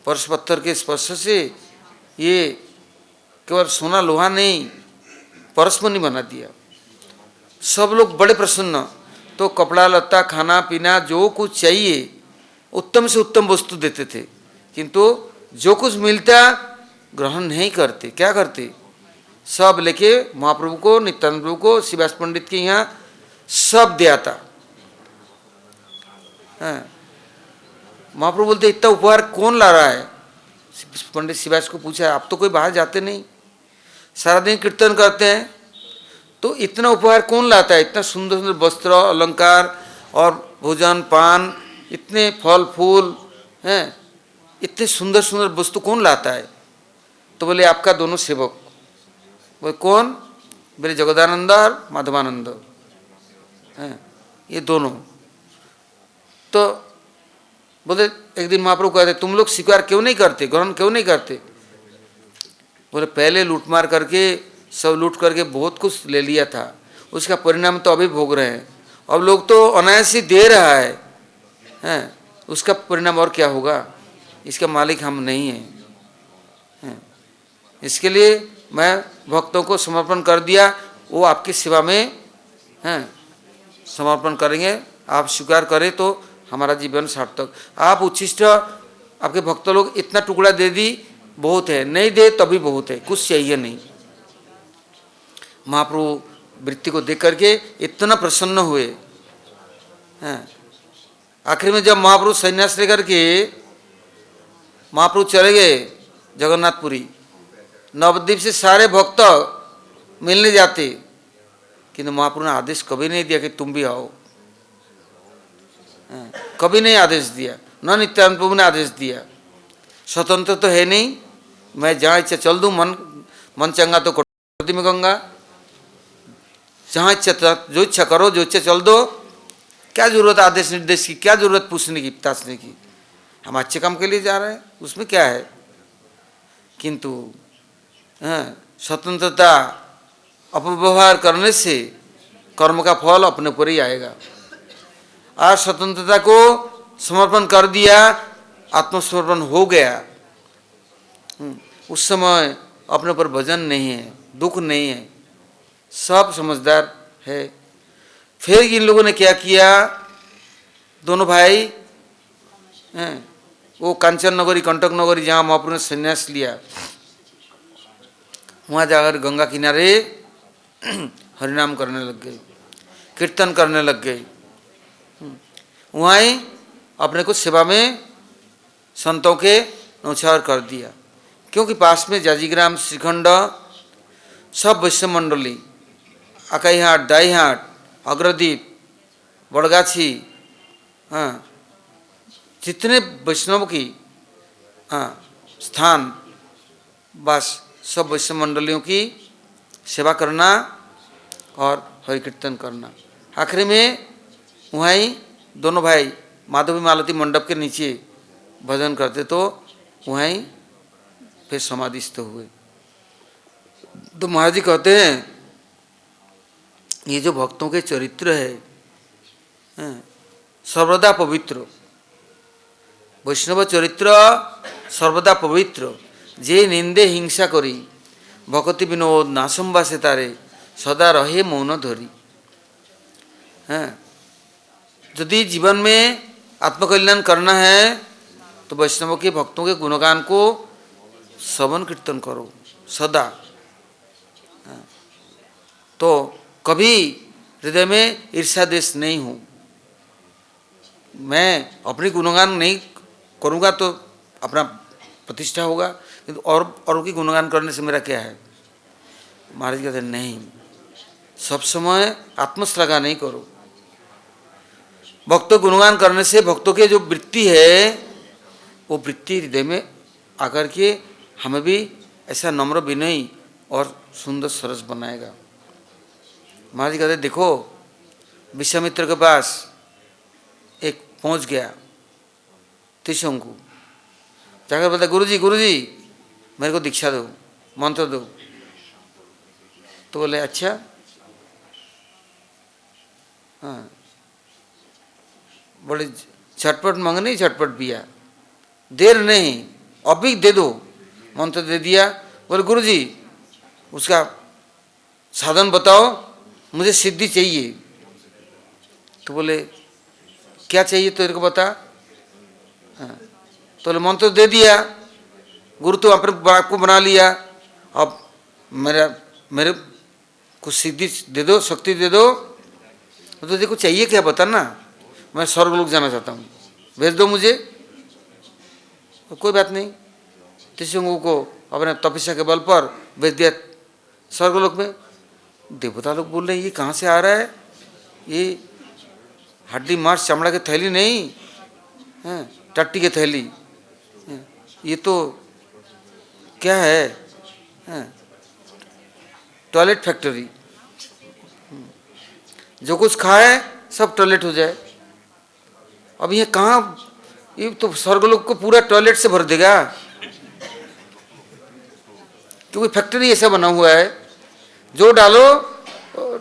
A: परश पत्थर के स्पर्श से ये केवल सोना लोहा नहीं, परस्मनी बना दिया। सब लोग बड़े प्रसन्न। तो कपड़ा लत्ता, खाना पीना, जो कुछ चाहिए उत्तम से उत्तम वस्तु देते थे, किंतु जो कुछ मिलता ग्रहण नहीं करते। क्या करते, सब लेके महाप्रभु को, नित्यानंद प्रभु को, शिवास पंडित के यहाँ सब दे आता। महाप्रभु बोलते इतना उपहार कौन ला रहा है। पंडित शिवास को पूछा, आप तो कोई बाहर जाते नहीं, सारा दिन कीर्तन करते हैं, तो इतना उपहार कौन लाता है, इतना सुंदर सुंदर वस्त्र, अलंकार और भोजन पान, इतने फल फूल हैं, इतने सुंदर सुंदर वस्तु कौन लाता है। तो बोले आपका दोनों सेवक। बोले कौन, बोले जगदानंद और माधवानंद हैं, ये दोनों। तो बोले एक दिन महाप्रभु कहते तुम लोग स्वीकार क्यों नहीं करते, ग्रहण क्यों नहीं करते। बोले पहले लूटमार करके, सब लूट करके बहुत कुछ ले लिया था, उसका परिणाम तो अभी भोग रहे हैं। अब लोग तो अनायास ही दे रहा है, उसका परिणाम और क्या होगा, इसका मालिक हम नहीं हैं। इसके लिए मैं भक्तों को समर्पण कर दिया, वो आपकी सेवा में समर्पण करेंगे। आप स्वीकार करें तो हमारा जीवन सार्थक। आप उच्छिष्ट, आपके भक्त लोग इतना टुकड़ा दे दी, बहुत है, नहीं दे तभी बहुत है, कुछ चाहिए नहीं। महाप्रभु वृत्ति को देख करके इतना प्रसन्न हुए। आखिर में जब महाप्रभु संन्यास लेकर के महाप्रभु चले गए जगन्नाथपुरी, नवद्वीप से सारे भक्त मिलने जाते, किंतु महाप्रभु ने आदेश कभी नहीं दिया कि तुम भी आओ, कभी नहीं आदेश दिया। न नित्यानंद प्रभु ने आदेश दिया। स्वतंत्र तो है नहीं, मैं जहाँ इच्छा चल दूँ, मन चंगा तो कोटि में गंगा, जहाँ इच्छा जो इच्छा करो, जो इच्छा चल दो। क्या जरूरत आदेश निर्देश की, क्या जरूरत पूछने की, ताशने की, हम अच्छे काम के लिए जा रहे हैं, उसमें क्या है। किंतु स्वतंत्रता अपव्यवहार करने से कर्म का फल अपने पर ही आएगा। और स्वतंत्रता को समर्पण कर दिया, आत्मसमर्पण हो गया, उस समय अपने पर वजन नहीं है, दुख नहीं है, सब समझदार है। फिर इन लोगों ने क्या किया, दोनों भाई वो कांचन नगरी, कंटक नगरी जहाँ महाप्रभु ने संन्यास लिया, वहाँ जाकर गंगा किनारे हरिनाम करने लग गए, कीर्तन करने लग गए। वहाँ ही अपने को सेवा में संतों के न्यौछावर कर दिया, क्योंकि पास में जाजीग्राम, श्रीखंड, सब वैष्णव मंडली, अकाईहाट, दाईहाट, अग्रदीप, बड़गाछी, हाँ, जितने वैष्णव की स्थान, बस सब वैष्णव मंडलियों की सेवा करना और हरि कीर्तन करना। आखिरी में वहाँ ही दोनों भाई माधवी मालती मंडप के नीचे भजन करते, तो वहाँ ही फिर समाधिस्थ हुए। तो महाराज जी कहते हैं ये जो भक्तों के चरित्र है सर्वदा पवित्र, वैष्णव चरित्र सर्वदा पवित्र। जे निंदे हिंसा करी भक्ति विनोद नासंबासे तारे सदा रहे मौन धरी। यदि जीवन में आत्मकल्याण करना है तो वैष्णव के भक्तों के गुणगान को श्रवण कीर्तन करो सदा। तो कभी हृदय में ईर्ष्या देश नहीं हो। मैं अपनी गुणगान नहीं करूँगा तो अपना प्रतिष्ठा होगा, किंतु औरों की गुणगान करने से मेरा क्या है। महाराज कहते हैं नहीं, सब समय आत्मश्लाघा नहीं करो। भक्तों गुणगान करने से भक्तों के जो वृत्ति है वो वृत्ति हृदय में आकर के हमें भी ऐसा नम्र विनयी और सुंदर सरस बनाएगा। महाराज कहते देखो विश्वामित्र के पास एक पहुंच गया त्रिशंकु, जाकर बोलता गुरुजी गुरुजी मेरे को दीक्षा दो, मंत्र दो। तो बोले अच्छा, हाँ, बोले झटपट मांगनी झटपट पिया, देर नहीं अभी दे दो। मंत्र दे दिया। बोले गुरुजी उसका साधन बताओ, मुझे सिद्धि चाहिए। तो बोले क्या चाहिए तेरे को बता। हाँ, तो बोले मंत्र दे दिया, गुरु तो अपने बाप को बना लिया, अब मेरे को सिद्धि दे दो, शक्ति दे दो। तो देखो चाहिए क्या बता ना, मैं स्वर्गलोक जाना चाहता हूँ, भेज दो मुझे। तो कोई बात नहीं, त्रिशंकु को अपने तपस्या के बल पर भेज दिया स्वर्गलोक में। देवता लोग बोल रहे हैं ये कहाँ से आ रहा है, ये हड्डी मांस चमड़ा की थैली नहीं है, टट्टी की थैली, ये तो क्या है, टॉयलेट फैक्ट्री। जो कुछ खाए सब टॉयलेट हो जाए। अब ये कहाँ, ये तो स्वर्गलोक को पूरा टॉयलेट से भर देगा, क्योंकि फैक्ट्री ऐसा बना हुआ है, जो डालो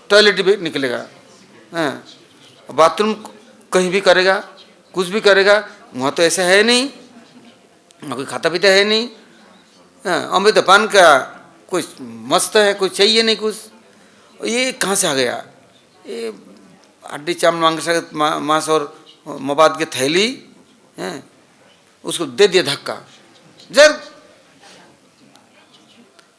A: टॉयलेट भी निकलेगा। बाथरूम कहीं भी करेगा, कुछ भी करेगा, वहाँ तो ऐसा है नहीं, वहाँ कोई खाता पीता है नहीं। अमृत पान का कोई मस्त है, कोई चाहिए नहीं कुछ। ये कहाँ से आ गया, ये हड्डी चाम मांस और मवाद की थैली है, उसको दे दिया धक्का जर,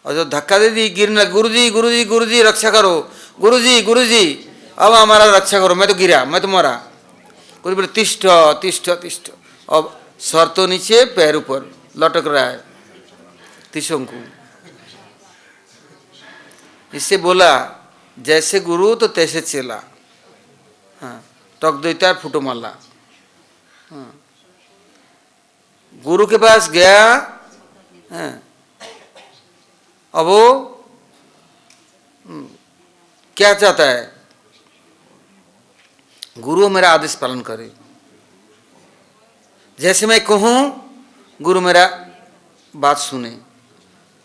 A: और जो धक्का दे दी गिरने लगा। गुरुजी गुरुजी गुरुजी रक्षा करो, गुरुजी गुरुजी अब हमारा रक्षा करो, मैं तो गिरा, मैं तो मरा। गुरु बोले तिष्ठ तिष्ठ तिष्ठ। अब सर तो नीचे पैर ऊपर लटक रहा है त्रिशंकु। इससे बोला जैसे गुरु तो तैसे चेला। हाँ, टक दैतार फुटो माला। हाँ, गुरु के पास गया, हाँ, अब वो क्या चाहता है, गुरु मेरा आदेश पालन करे, जैसे मैं कहूँ गुरु मेरा बात सुने।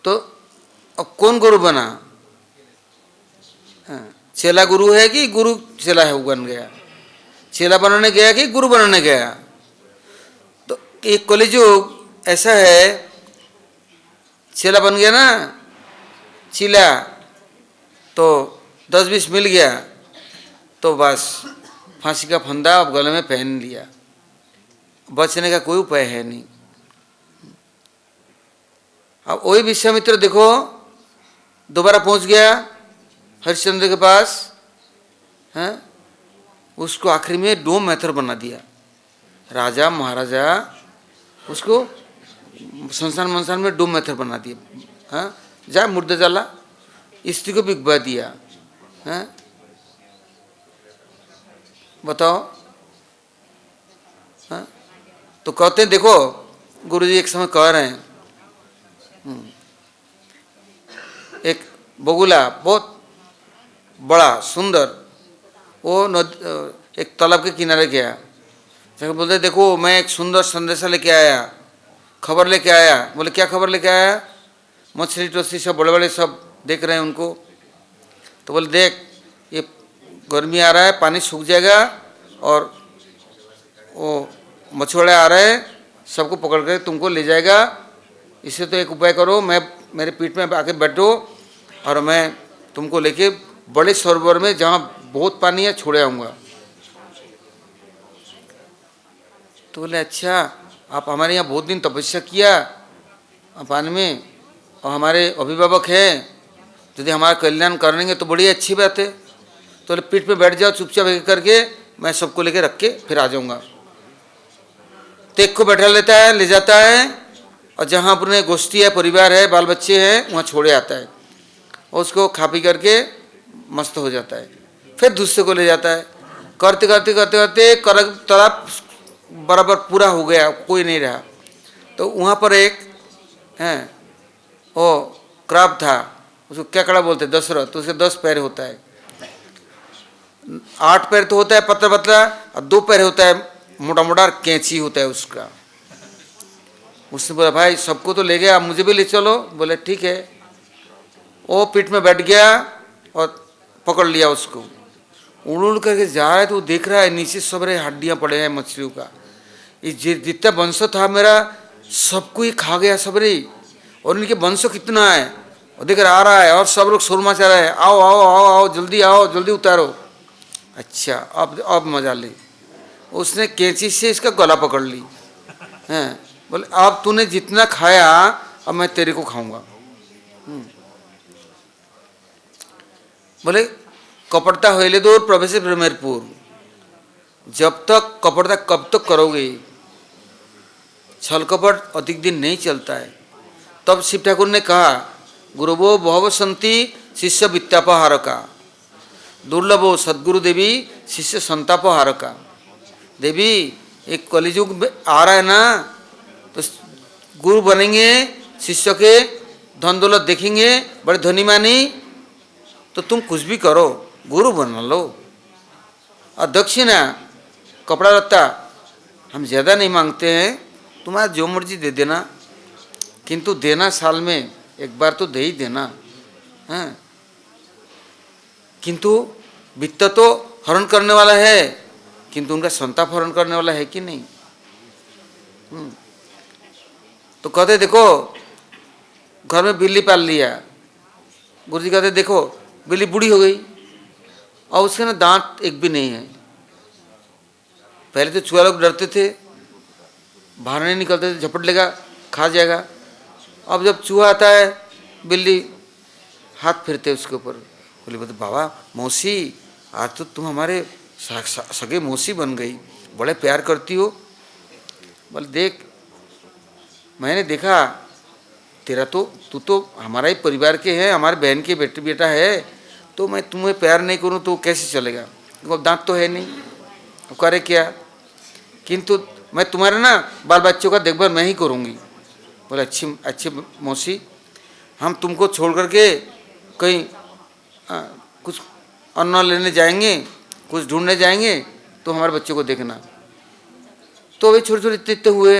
A: तो अब कौन गुरु बना, चेला गुरु है कि गुरु चेला है, वो बन गया। चेला बनाने गया कि गुरु बनाने गया। तो एक कलियुग ऐसा है, चेला बन गया ना, चिला तो 10-20 मिल गया तो बस फांसी का फंदा अब गले में पहन लिया, बचने का कोई उपाय है नहीं। अब वही विश्वामित्र देखो दोबारा पहुंच गया हरिश्चंद्र के पास, हैं, उसको आखिरी में डोम मेथर बना दिया। राजा महाराजा उसको संस्थान में डोम मेथर बना दिया। हाँ, जा मुर्दा जाला, स्त्री को बिकवा दिया। हैं, बताओ। हाँ, तो कहते हैं देखो गुरुजी एक समय कह रहे हैं, एक बगुला बहुत बड़ा सुंदर वो एक तालाब के किनारे गया, जाकर बोलते देखो मैं एक सुंदर संदेशा लेके आया, खबर लेके आया। बोले क्या खबर लेके आया? मछली टछली सब बड़े बड़े सब देख रहे हैं उनको। तो बोले देख ये गर्मी आ रहा है, पानी सूख जाएगा और वो मछुआरे आ रहे हैं, सबको पकड़ कर तुमको ले जाएगा। इससे तो एक उपाय करो, मैं मेरे पीठ में आके बैठो और मैं तुमको लेके बड़े सरोवर में जहाँ बहुत पानी है छोड़े आऊँगा। तो बोले अच्छा आप हमारे यहाँ बहुत दिन तपस्या किया पानी में और हमारे अभिभावक हैं, यदि हमारा कल्याण करेंगे तो बड़ी अच्छी बात है। तो बोले पीठ पे बैठ जाओ चुपचाप करके, मैं सबको लेके रख के फिर आ जाऊँगा। तेग को बैठा लेता है, ले जाता है और जहाँ अपने गोष्ठी है, परिवार है, बाल बच्चे हैं, वहाँ छोड़े आता है और उसको खा पी करके मस्त हो जाता है। फिर दूसरे को ले जाता है, करते करते करते करते तालाब बराबर पूरा हो गया, कोई नहीं रहा। तो वहाँ पर एक हैं वो क्राब था, उसको केकड़ा बोलते, दशरथ। तो उसके 10 पैर होता है, 8 पैर तो होता है पतला पतला और 2 पैर होता है मोटा मोटा, कैंची होता है उसका। उसने बोला भाई सबको तो ले गया, मुझे भी ले चलो। बोले ठीक है। वो पीठ में बैठ गया और पकड़ लिया उसको, उड़ उड़ करके जा रहा है। तो वो देख रहा है नीचे सब रहे हड्डियाँ पड़े हैं मछलियों का। ये जितना वंश था मेरा सबको ही खा गया सब रे, और इनके वंश कितना है और देख आ रहा है और सब लोग शोर मचा रहे हैं, आओ आओ आओ आओ जल्दी आओ जल्दी उतारो। अच्छा अब मजा ले। उसने कैंची से इसका गला पकड़ ली। हैं, बोले अब तूने जितना खाया अब मैं तेरे को खाऊंगा। बोले कपटता होले दूर प्रवेश ब्रह्मपुर, जब तक कपटता कब तक करोगे, छल कपट अधिक दिन नहीं चलता है। तब शिव ठाकुर ने कहा गुरुवो भव संति शिष्य वित्तापहार का, दुर्लभो सदगुरु देवी शिष्य संतापहार का। देवी एक कलियुग आ रहा है ना, तो गुरु बनेंगे, शिष्य के धन दौलत देखेंगे, बड़े धनी मानी, तो तुम कुछ भी करो गुरु बना लो। और दक्षिणा कपड़ा लत्ता हम ज़्यादा नहीं मांगते हैं, तुम्हारा जो मर्जी दे देना, किंतु देना साल में एक बार तो दे ही देना। हैं, किंतु वित्त तो हरण करने वाला है, किंतु उनका संताप हरण करने वाला है कि नहीं। तो कहते देखो घर में बिल्ली पाल लिया, गुरुजी कहते देखो बिल्ली बूढ़ी हो गई और उसके ना दांत एक भी नहीं है। पहले तो चूहा लोग डरते थे, बाहर नहीं निकलते थे, झपट लेगा खा जाएगा। अब जब चूहा आता है बिल्ली हाथ फिरते उसके ऊपर। बोले बोलते बाबा मौसी आज तो तुम हमारे सगे मौसी बन गई, बड़े प्यार करती हो। बोले देख मैंने देखा तेरा तो तू तो हमारा ही परिवार के है, हमारे बहन के बेटा है, तो मैं तुम्हें प्यार नहीं करूँ तो कैसे चलेगा। दांत तो है नहीं, करे क्या, किंतु मैं तुम्हारे ना बाल बच्चों का देखभाल मैं ही करूँगी। बोले अच्छी मौसी, हम तुमको छोड़ करके कहीं कुछ अन्न लेने जाएंगे, कुछ ढूंढने जाएंगे, तो हमारे बच्चों को देखना। तो वे छोटे छोटे इतने हुए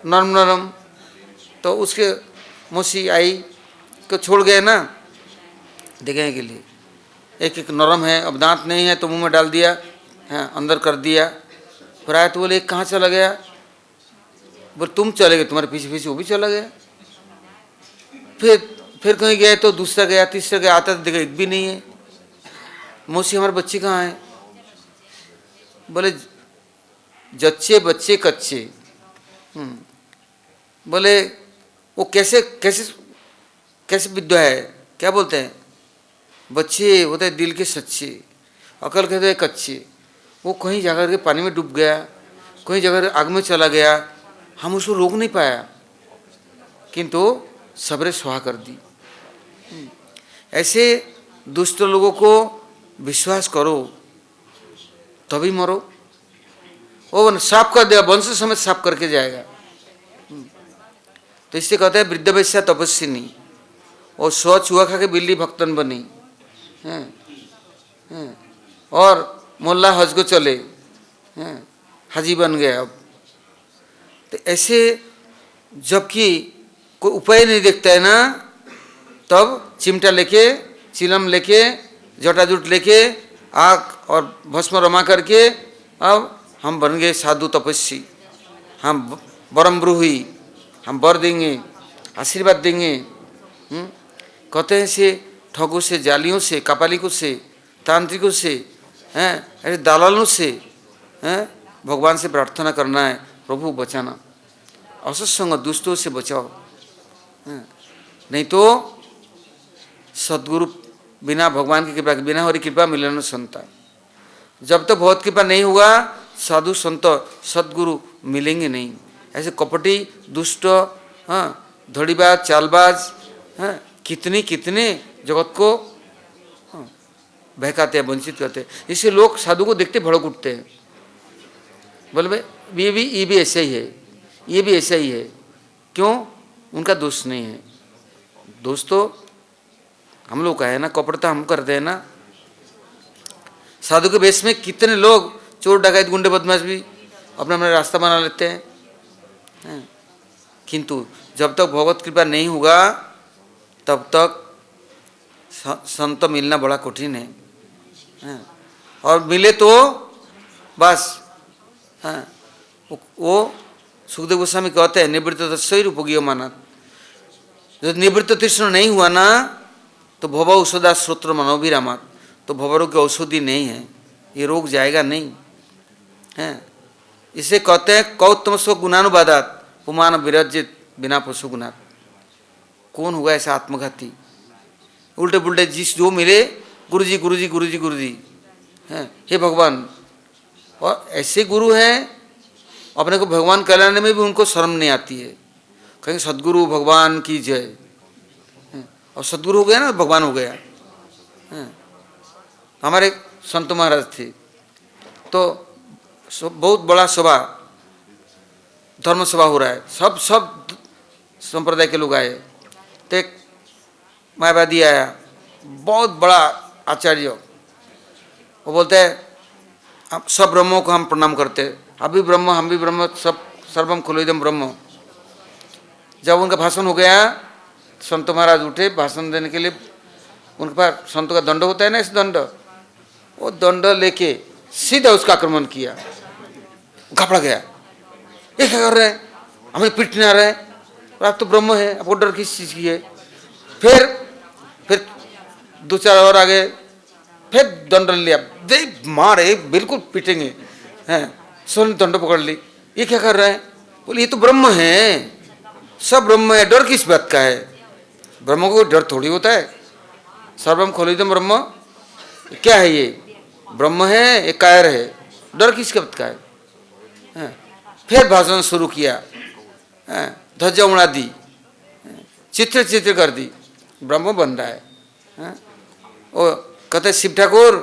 A: नरम नरम, तो उसके मौसी आई को छोड़ गए ना देखने के लिए। एक एक नरम है, अब दांत नहीं है तो मुंह में डाल दिया, हाँ अंदर कर दिया। फिर आया तो बोले एक कहाँ चला गया। बोले तुम चले गए, तुम्हारे पीछे पीछे वो भी चला गया। फिर कहीं गए तो दूसरा गया, तीसरा गया, आता तो देखा एक भी नहीं है। मौसी हमारे बच्चे कहाँ हैं। बोले जच्चे बच्चे कच्चे। बोले वो कैसे कैसे कैसे विद्या है, क्या बोलते हैं, बच्चे होते हैं दिल के सच्चे, अकल कहते हैं कच्चे। वो कहीं जाकर के पानी में डूब गया, कहीं जगह आग में चला गया, हम उसको रोक नहीं पाया, किंतु सबरे सुहा कर दी। ऐसे दुष्ट लोगों को विश्वास करो तभी मरो। वो साफ कर देगा, वंश समेत साफ करके जाएगा। तो इससे कहते हैं वृद्ध वैश्या तपस्विनी, और सौ चूहा खा के बिल्ली भक्तन बनी हैं, और मोल्ला हज को चले हैं, हाजी बन गए अब। तो ऐसे जबकि कोई उपाय नहीं देखता है ना, तब चिमटा लेके, चिलम लेके, जटाजुट लेके, आग और भस्म रमा करके अब हम बन गए साधु तपस्वी, हम बरम ब्रूही, हम वर देंगे, आशीर्वाद देंगे। कहते हैं से ठगों से, जालियों से, कपालिकों से, तांत्रिकों से, हैं, ऐसे दलालों से, हैं, भगवान से प्रार्थना करना है, प्रभु बचाना, असत्संग दुष्टों से बचाओ। नहीं तो सद्गुरु बिना भगवान की कृपा के, बिना हरि कृपा मिलन संता। जब तक भगवत कृपा नहीं होगा साधु संत सद्गुरु मिलेंगे नहीं। ऐसे कपटी दुष्ट, हाँ, धड़ीबाज, चालबाज, हाँ, कितने कितने जगत को बहकाते हैं, वंचित करते हैं। इससे लोग साधु को देखते भड़क उठते हैं, बोले भाई ये भी ऐसा ही है, ये भी ऐसा ही है। क्यों? उनका दोष नहीं है, दोष तो हम लोग का है ना, कपटता हम करते हैं ना। साधु के वेश में कितने लोग चोर डकैत गुंडे बदमाश भी अपना अपना रास्ता बना लेते हैं। किंतु जब तक भगवत कृपा नहीं होगा तब तक संत मिलना बड़ा कठिन है। और मिले तो बस, वो सुखदेव गोस्वामी कहते हैं निवृत्त तस्सैर उपगीयो मानत। जब निवृत्त तृष्ण नहीं हुआ ना तो भव औषधा श्रोत्र मनोभिरामत, तो भवरों की औषधि नहीं है, ये रोग जाएगा नहीं है। इसे कहते हैं कौतम स्व गुणानुवादात पुमान विरजित बिना पशु गुणात। कौन होगा ऐसा आत्मघाती? उल्टे पुल्टे जिस जो मिले गुरुजी गुरुजी गुरुजी गुरुजी हैं, हे भगवान। और ऐसे गुरु हैं अपने को भगवान कहलाने में भी उनको शर्म नहीं आती है, कहेंगे सदगुरु भगवान की जय। और सदगुरु हो गया ना भगवान हो गया। हमारे संत महाराज थे तो बहुत बड़ा सभा, धर्म सभा हो रहा है, सब संप्रदाय के लोग आए। तो एक मायावादी आया, बहुत बड़ा आचार्य, वो बोलते हैं आप सब ब्रह्मों को हम प्रणाम करते हैं, अभी ब्रह्म हम भी ब्रह्म, सब सर्वम खलुइदम ब्रह्म। जब उनका भाषण हो गया, संत महाराज उठे भाषण देने के लिए। उनके पास संतों का दंड होता है ना, इस दंड, वो दंड लेके सीधा उसका आक्रमण किया। घबरा गया, ये क्या कर रहे हैं, हमें पीटने आ रहे हैं, आप तो ब्रह्म है, आपको डर किस चीज़ की है। फिर दो चार और आगे फिर दंड लिया, दे मारे बिल्कुल पीटेंगे हैं। सोने दंड पकड़ ली, ये क्या कर रहे हैं? बोले ये तो ब्रह्म है, सब ब्रह्म है, डर किस बात का है? ब्रह्म को डर थोड़ी होता है। सर्वम खलुइदम ब्रह्म, क्या है ये? ब्रह्म है, एक कायर है, डर किस बात का है? फिर भाषण शुरू किया, ध्वजा उड़ा दी, चित्र चित्र कर दी, ब्रह्म बन रहा है। वो कहते शिव ठाकुर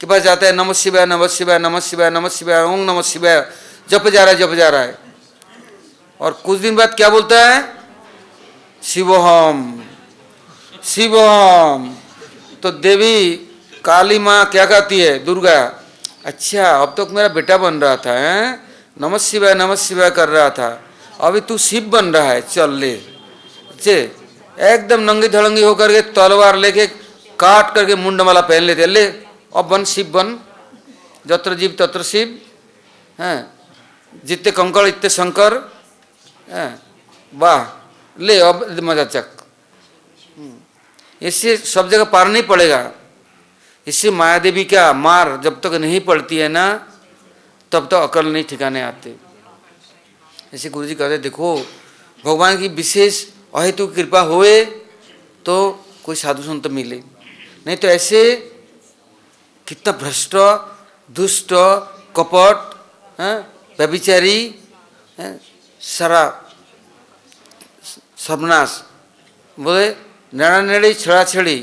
A: के पास जाता है, नमः शिवाय नमः शिवाय नमः शिवाय नमः शिवाय ओम नमः शिवाय जप जा रहा है, जप जा रहा है। और कुछ दिन बाद क्या बोलता है? शिवोहम शिवोहम। तो देवी काली माँ क्या कहती है? दुर्गा, अच्छा अब तक मेरा बेटा बन रहा था, नमः शिवाय कर रहा था, अभी तू शिव बन रहा है, चल ले। एकदम नंगी धड़ंगी होकर के तलवार लेके काट करके मुंडमाला पहन लेते, ले अब बन शिव बन, जत्र जीव तत्र शिव, हैं, जितने कंकड़ इतने शंकर, वाह ले अब मजा चक। इससे सब जगह पार नहीं पड़ेगा। इससे माया देवी का मार जब तक नहीं पड़ती है ना, तब तक अकल नहीं ठिकाने आते। ऐसे गुरु जी कहते देखो भगवान की विशेष अहेतु कृपा होए तो कोई साधु संत मिले, नहीं तो ऐसे कितना भ्रष्ट, दुष्ट, कपट, व्यभिचारी, सारा सर्वनाश, बोले नेड़ा नेड़ी छड़ा छड़ी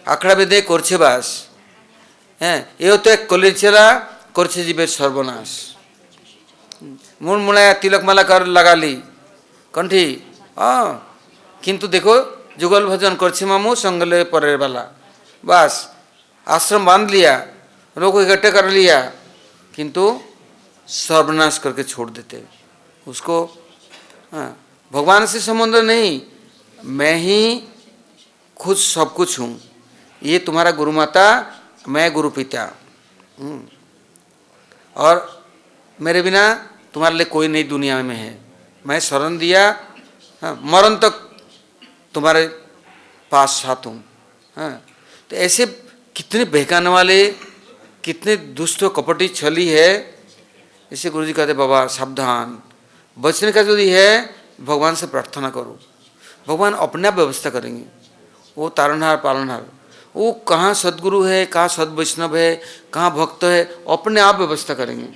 A: आखड़ा बेदे करछे बास, एओ तो एक कलिछेरा करछे जीवेर सर्वनाश। मुड़ मुड़ाया तिलक माला कर लगा ली कंठी, किंतु देखो जुगल भजन करछे मामू संगले परेर वाला, बस आश्रम बांध लिया, लोग इकट्ठे कर लिया, किंतु सर्वनाश करके छोड़ देते उसको। भगवान से संबंध नहीं, मैं ही खुद सब कुछ हूँ, ये तुम्हारा गुरु माता, मैं गुरु पिता, और मेरे बिना तुम्हारे लिए कोई नहीं दुनिया में है। मैं शरण दिया, मरण तक तुम्हारे पास साथ हूँ। तो ऐसे कितने बहकाने वाले, कितने दुष्ट कपटी छली है, इसे गुरु जी कहते बाबा सावधान, बचने का यदि है भगवान से प्रार्थना करो, भगवान अपने आप व्यवस्था करेंगे। वो तारणहार पालनहार, वो कहाँ सदगुरु है, कहाँ सद वैष्णव है, कहाँ भक्त है, अपने आप व्यवस्था करेंगे।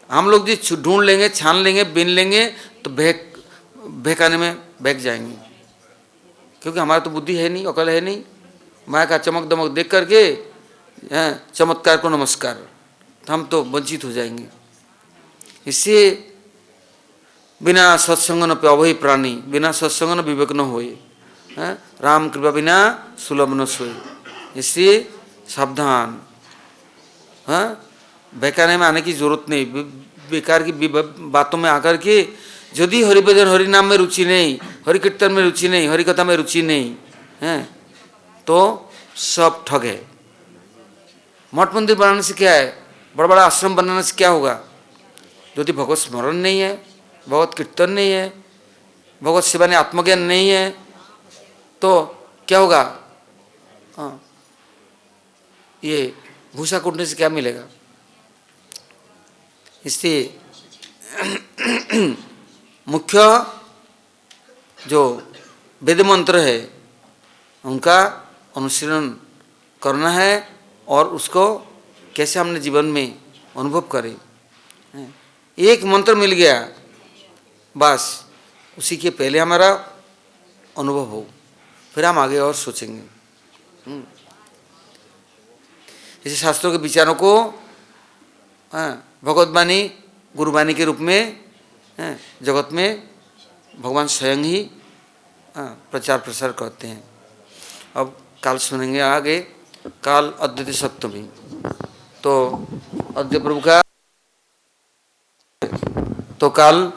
A: हम लोग जी ढूंढ लेंगे, छान लेंगे, बीन लेंगे तो बहकाने में बहक जाएंगे, क्योंकि हमारा तो बुद्धि है नहीं, अकल है नहीं। माया का चमक दमक देख करके चमत्कार को नमस्कार, तो हम तो वंचित हो जाएंगे। इससे बिना सत्संग न प्यावहि प्राणी, बिना सत्संग न विवेक न होए, राम कृपा बिना सुलभ न सोए। इसलिए सावधान, बहकाने में आने की जरूरत नहीं, बेकार की बातों में आकर के यदि हरिभजन हरि नाम में रुचि नहीं, हरि कीर्तन में रुचि नहीं, हरि कथा में रुचि नहीं है, तो सब ठग है। मठ मंदिर बनाने से क्या है, बड़ा बड़ा आश्रम बनाने से क्या होगा? यदि भगवत स्मरण नहीं है, भगवत कीर्तन नहीं है, भगवत सेवा ने आत्मज्ञान नहीं है, तो क्या होगा? ये भूसा कूटने से क्या मिलेगा? इसलिए मुख्य जो वेद मंत्र है उनका अनुशीलन करना है, और उसको कैसे हमने जीवन में अनुभव करें। एक मंत्र मिल गया बस, उसी के पहले हमारा अनुभव हो, फिर हम आगे और सोचेंगे। इसे शास्त्रों के विचारों को भगवतवाणी गुरुवाणी के रूप में जगत में भगवान स्वयं ही प्रचार प्रसार करते हैं। अब काल सुनेंगे आगे, काल अद्वितीय सप्तमी, तो अद्वैत प्रभु का, तो काल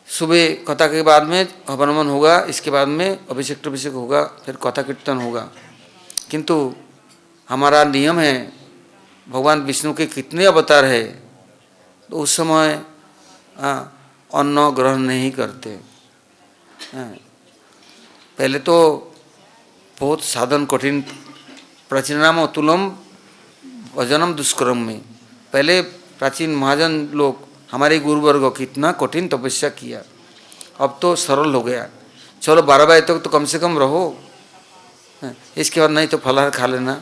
A: सुबह कथा के बाद में हवन हवन होगा, इसके बाद में अभिषेक अभिषेक होगा, फिर कथा कीर्तन होगा। किंतु हमारा नियम है, भगवान विष्णु के कितने अवतार है, तो उस समय अन्न ग्रहण नहीं करते। पहले तो बहुत साधन कठिन, प्राचीन नाम अतुलम भजनम दुष्कर्म में, पहले प्राचीन महाजन लोग हमारे गुरुवर्ग कितना कठिन तपस्या किया, अब तो सरल हो गया। चलो 12 बजे तक तो कम से कम रहो, इसके बाद नहीं तो फलाहार खा लेना,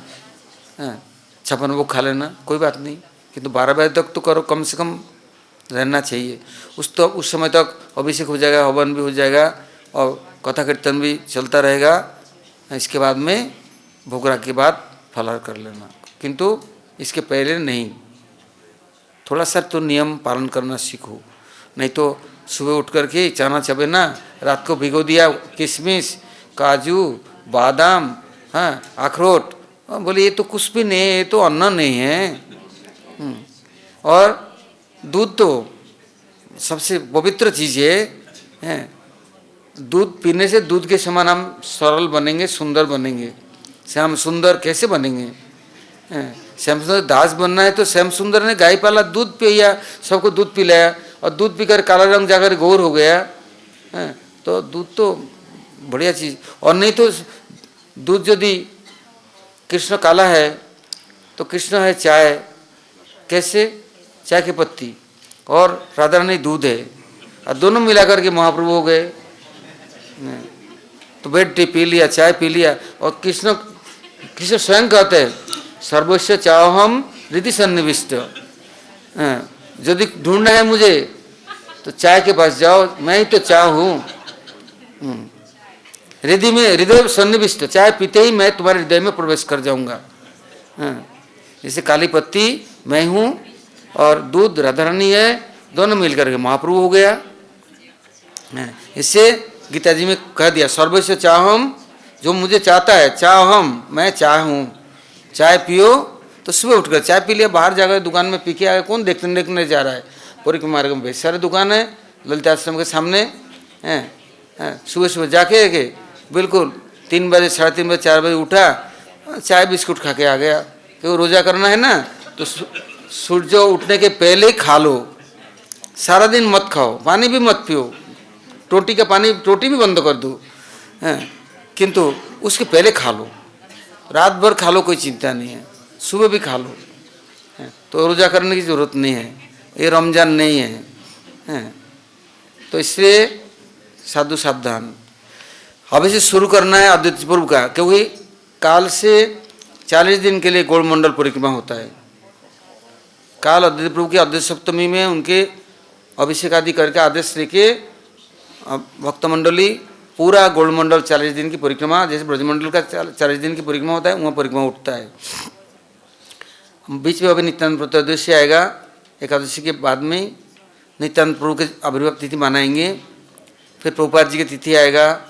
A: 56 भोग खा लेना, कोई बात नहीं, किंतु 12 बजे तक तो करो, कम से कम रहना चाहिए। उस समय तक अभिषेक हो जाएगा, हवन भी हो जाएगा, और कथा कीर्तन भी चलता रहेगा। इसके बाद में भोगरा के बाद फलाहार कर लेना, किंतु इसके पहले नहीं। थोड़ा सा तो नियम पालन करना सीखो, नहीं तो सुबह उठ करके चना चबेना, रात को भिगो दिया किशमिश, काजू, बादाम, अखरोट, बोले ये तो कुछ भी नहीं है, ये तो अन्न नहीं है। और दूध तो सबसे पवित्र चीज़ है। दूध पीने से दूध के समान हम सरल बनेंगे, सुंदर बनेंगे। श्याम सुंदर कैसे बनेंगे? श्याम सुंदर दास बनना है तो श्याम सुंदर ने गाय पाला, दूध पिया, सबको दूध पिलाया, और दूध पीकर काला रंग जाकर घोर हो गया। तो दूध तो बढ़िया चीज़। और नहीं तो दूध यदि कृष्ण काला है तो कृष्ण है चाय, कैसे? चाय की पत्ती, और राधा रानी दूध है, और दोनों मिलाकर के महाप्रभु हो गए। तो बेड टी पी लिया, चाय पी लिया, और कृष्ण कृष्ण स्वयं कहते हैं सर्वस्व चाहम हृदि सन्निविष्ट। यदि ढूंढना है मुझे तो चाय के पास जाओ, मैं ही तो चाय हूँ। हृदय में, हृदय सन्निविष्ट, चाय पीते ही मैं तुम्हारे हृदय में प्रवेश कर जाऊंगा। जैसे काली पत्ती मैं हूँ और दूध राधा रानी है, दोनों मिलकर के महाप्रभु हो गया। इससे गीता जी में कह दिया सर्वस्व चाहम, जो मुझे चाहता है चाहम, मैं चाय हूँ। चाय पियो तो सुबह उठकर चाय पी लिया, बाहर जाकर दुकान में पी के आया, कौन देखने जा रहा है। परिक्रमा मार्ग में सारे दुकान है ललित आश्रम के सामने हैं। सुबह सुबह जाके बिल्कुल 3 बजे, 3:30 बजे, 4 बजे उठा, चाय बिस्कुट खा के आ गया। क्योंकि रोजा करना है ना, तो सूर्य उठने के पहले ही खा लो। सारा दिन मत खाओ, पानी भी मत पियो, टोटी का पानी, टोटी भी बंद कर दो, किंतु उसके पहले खा लो। रात भर खा लो, कोई चिंता नहीं है, सुबह भी खा लो। तो रोजा करने की जरूरत नहीं है, ये रमजान नहीं है। तो इसलिए साधु सावधान। अब इसे शुरू करना है अद्वैत प्रभु का, क्योंकि काल से 40 दिन के लिए गौड़ मंडल परिक्रमा होता है। काल अद्वैत प्रभु की अद्वैत सप्तमी में उनके अभिषेक आदि करके आदेश लेके भक्त मंडली पूरा गौड़ मंडल 40 दिन की परिक्रमा, जैसे ब्रजमंडल का 40 दिन की परिक्रमा होता है, वहाँ परिक्रमा उठता है। बीच में अभी नित्यानंद प्रत्योदशी आएगा, एकादशी के बाद में नित्यानंद प्रभु के आविर्भाव तिथि मनाएंगे। फिर प्रभुपाद जी की तिथि आएगा,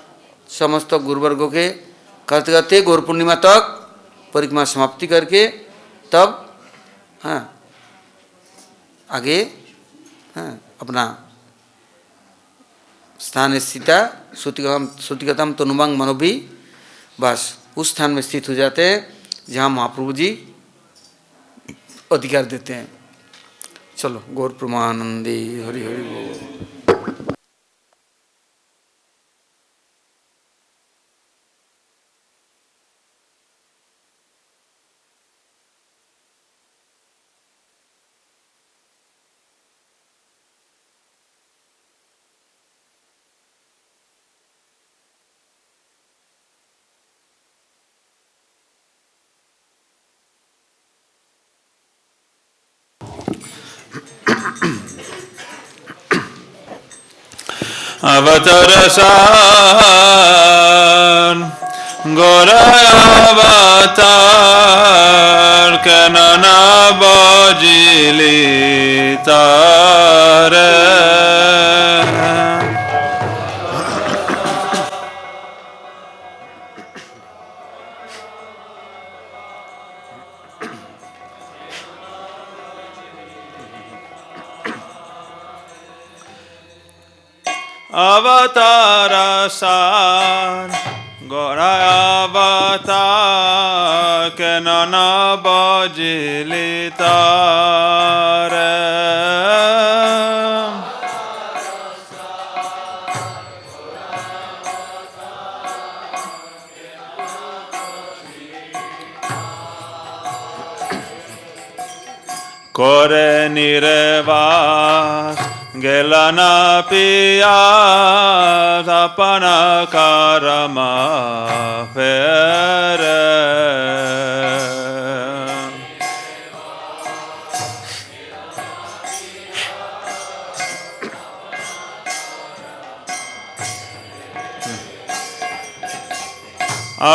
A: समस्त गुरुवर्गों के करते करते गौर पूर्णिमा तक परिक्रमा समाप्ति करके तब आगे अपना स्थान स्थिता श्रुतिगतम तनुवांग मनोभी, बस उस स्थान में स्थित हो जाते हैं जहाँ महाप्रभु जी अधिकार देते हैं। चलो गौर प्रमानंदी हरि हरि बोल।
B: अवतरसान गोरावतार कनना बजिली तार अवतारसान गोरावतार कनना बजिली तार করে নির্বাস গেলানা পিয়াস আপনা কারমা ফের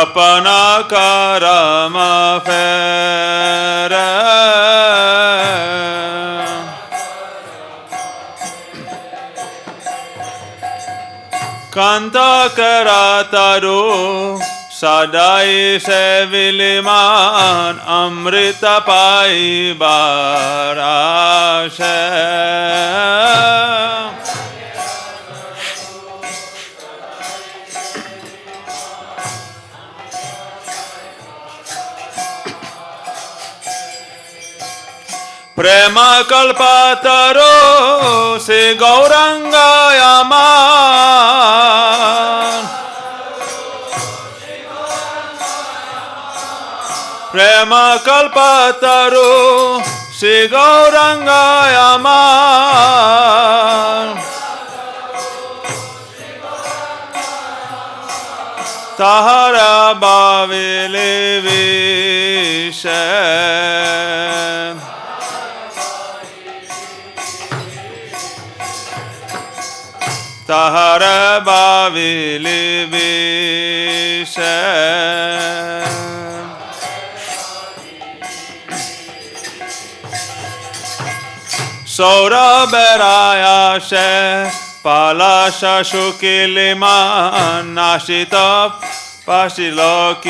B: अपना कारमा फेर कांता करा तारो सदाई से विलिमान अमृत पाई बाराश प्रेम कल्पतरो से गौरंगायमान प्रेम कल्पतरो से गौरंगायमान tahara bhavile vishem. Tahara bhavile vishem. Sora beraya she palasha shukiliman nashita pashilokita.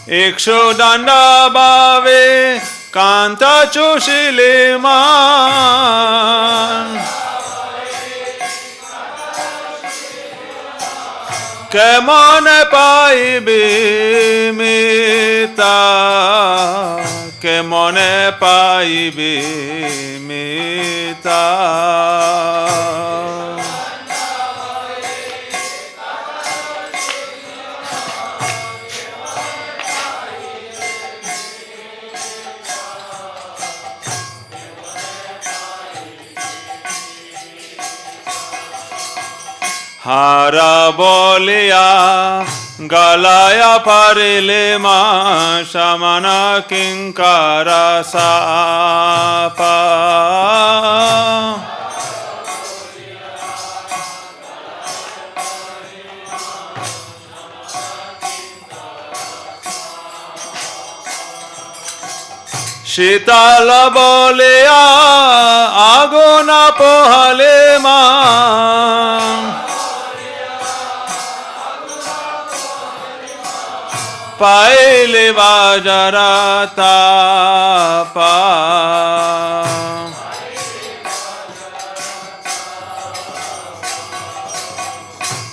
B: Ikshu danda bhave kanta chushiliman. Kemone paibi mita, kemone paibi mita. Hara bolia galaya parile ma shamana kinkara sapa. Shitala bolia aguna pohale ma. Paile vajarata pa.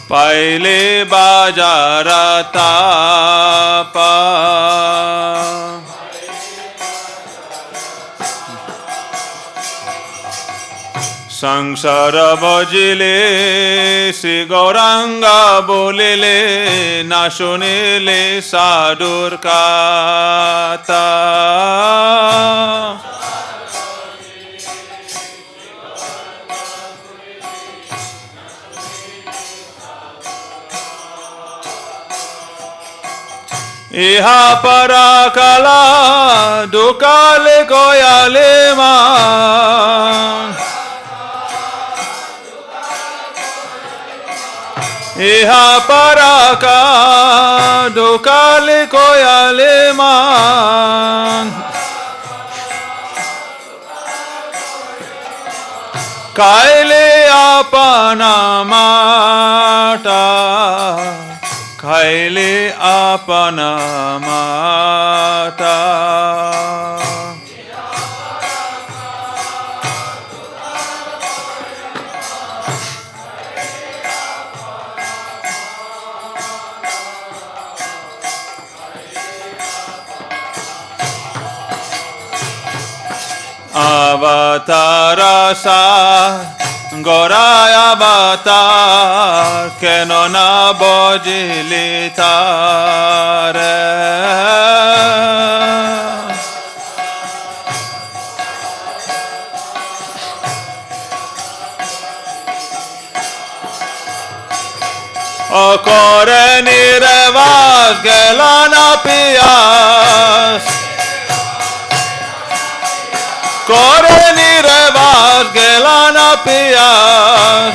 B: Paile vajarata pa. Sangsara bajile Sri Gauranga bolile na shunile sadhur katha. Iha parakala dukale koyale ma. Iha paraka dukale koyale man. Kaile apana mata, kaile apana mata. Avatarasa Goraya avatar Kenona bojilitare. Okore nirevas gelana piyas. Kore nirevas gelana piyas.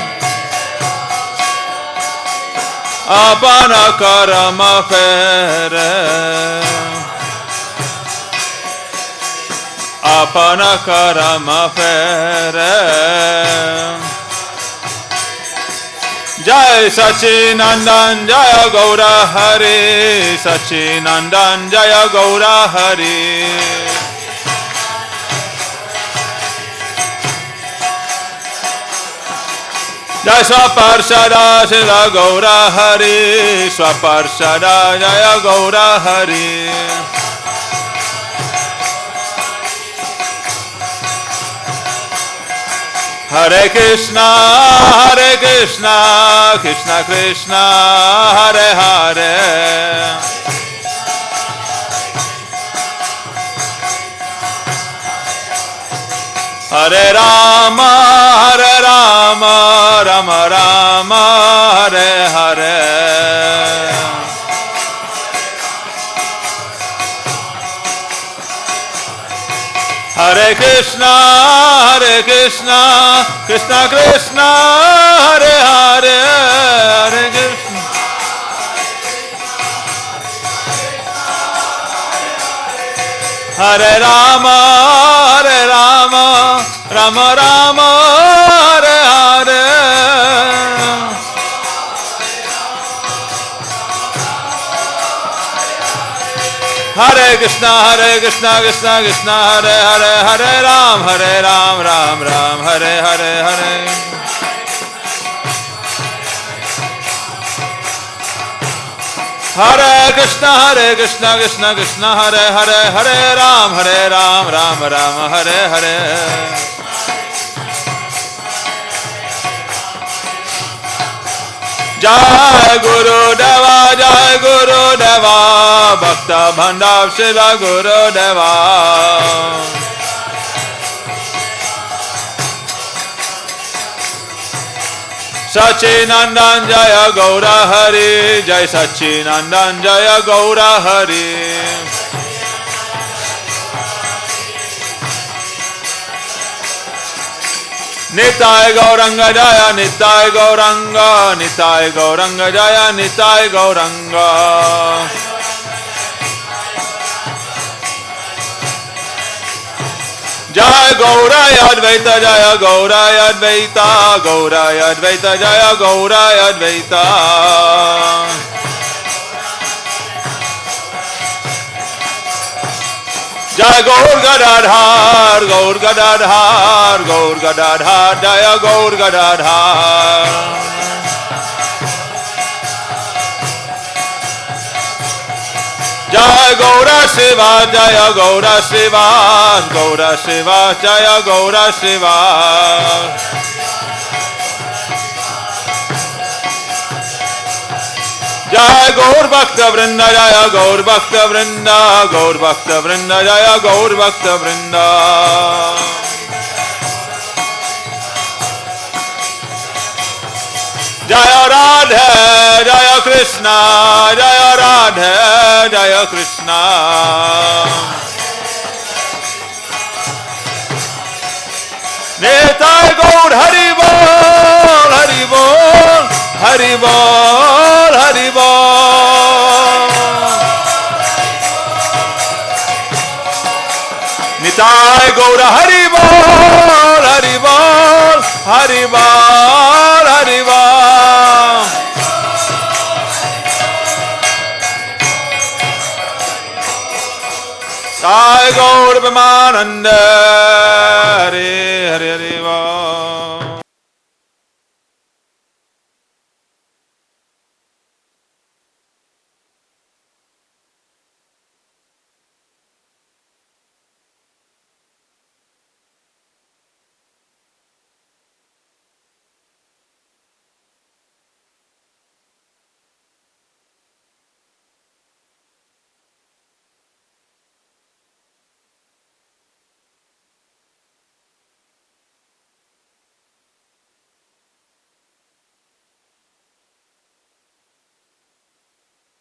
B: Apana karama fere. Apana karama fere. Jai Sachinandan Jaya Gaura Hari. Sachinandan Jaya Gaura Hari. Jai Swaparshada Sila Gaura Hari. Swaparshada Jaya Gaura Hari. Hare Krishna, Krishna Krishna, Hare Hare. Hare Rama, Rama Rama, Hare Hare. Hare Krishna, Krishna Krishna, Hare Hare, Hare Krishna. Hare Rama, Rama Rama, Hare Hare. Hare Krishna, Krishna Krishna, Hare Hare, Hare Ram, Ram Ram, Hare Hare, Hare. Hare Krishna, Krishna Krishna, Hare Hare, Hare Ram, Ram Ram, Hare Hare. Jai Guru Deva, Bhakta Bhandav Shila Guru Deva. Sachinandan Jaya Gaura Hari, Jai Sachinandan Jaya Gaura Hari. Nitai Gauranga Jaya, Nitai Gauranga, Nitai Gauranga Jaya, Nitai Gauranga. Jaya Gauraya Advaita, Jaya Gauraya Advaita, Gauraya Advaita, Jaya Gauraya Advaita. Jaya Gaur Gadadhar, Gaur Gadadhar, Gaur Gadadhar, Jaya Gaur Gadadhar. Jaya Gaura Shiva, Jaya Gaura Shiva, Gaura Shiva, Jaya Gaura Shiva. Jaya Gaur Bhakta Vrinda, Jaya Gaur Bhakta Vrinda, Gaur Bhakta Vrinda, Jaya Gaur Bhakta Vrinda. Jaya Radha, Jaya Krishna, Jaya Radha, Jaya Krishna. Nitai Gaur Hari Bol, Hari Bol, Hari Bol, Hari Bol. Nitai Gaur Hari Bol, Hari Bol, Hari Bol, Hari Bol. Sai Gaur Vimananda, Hare Hare Hare Bol.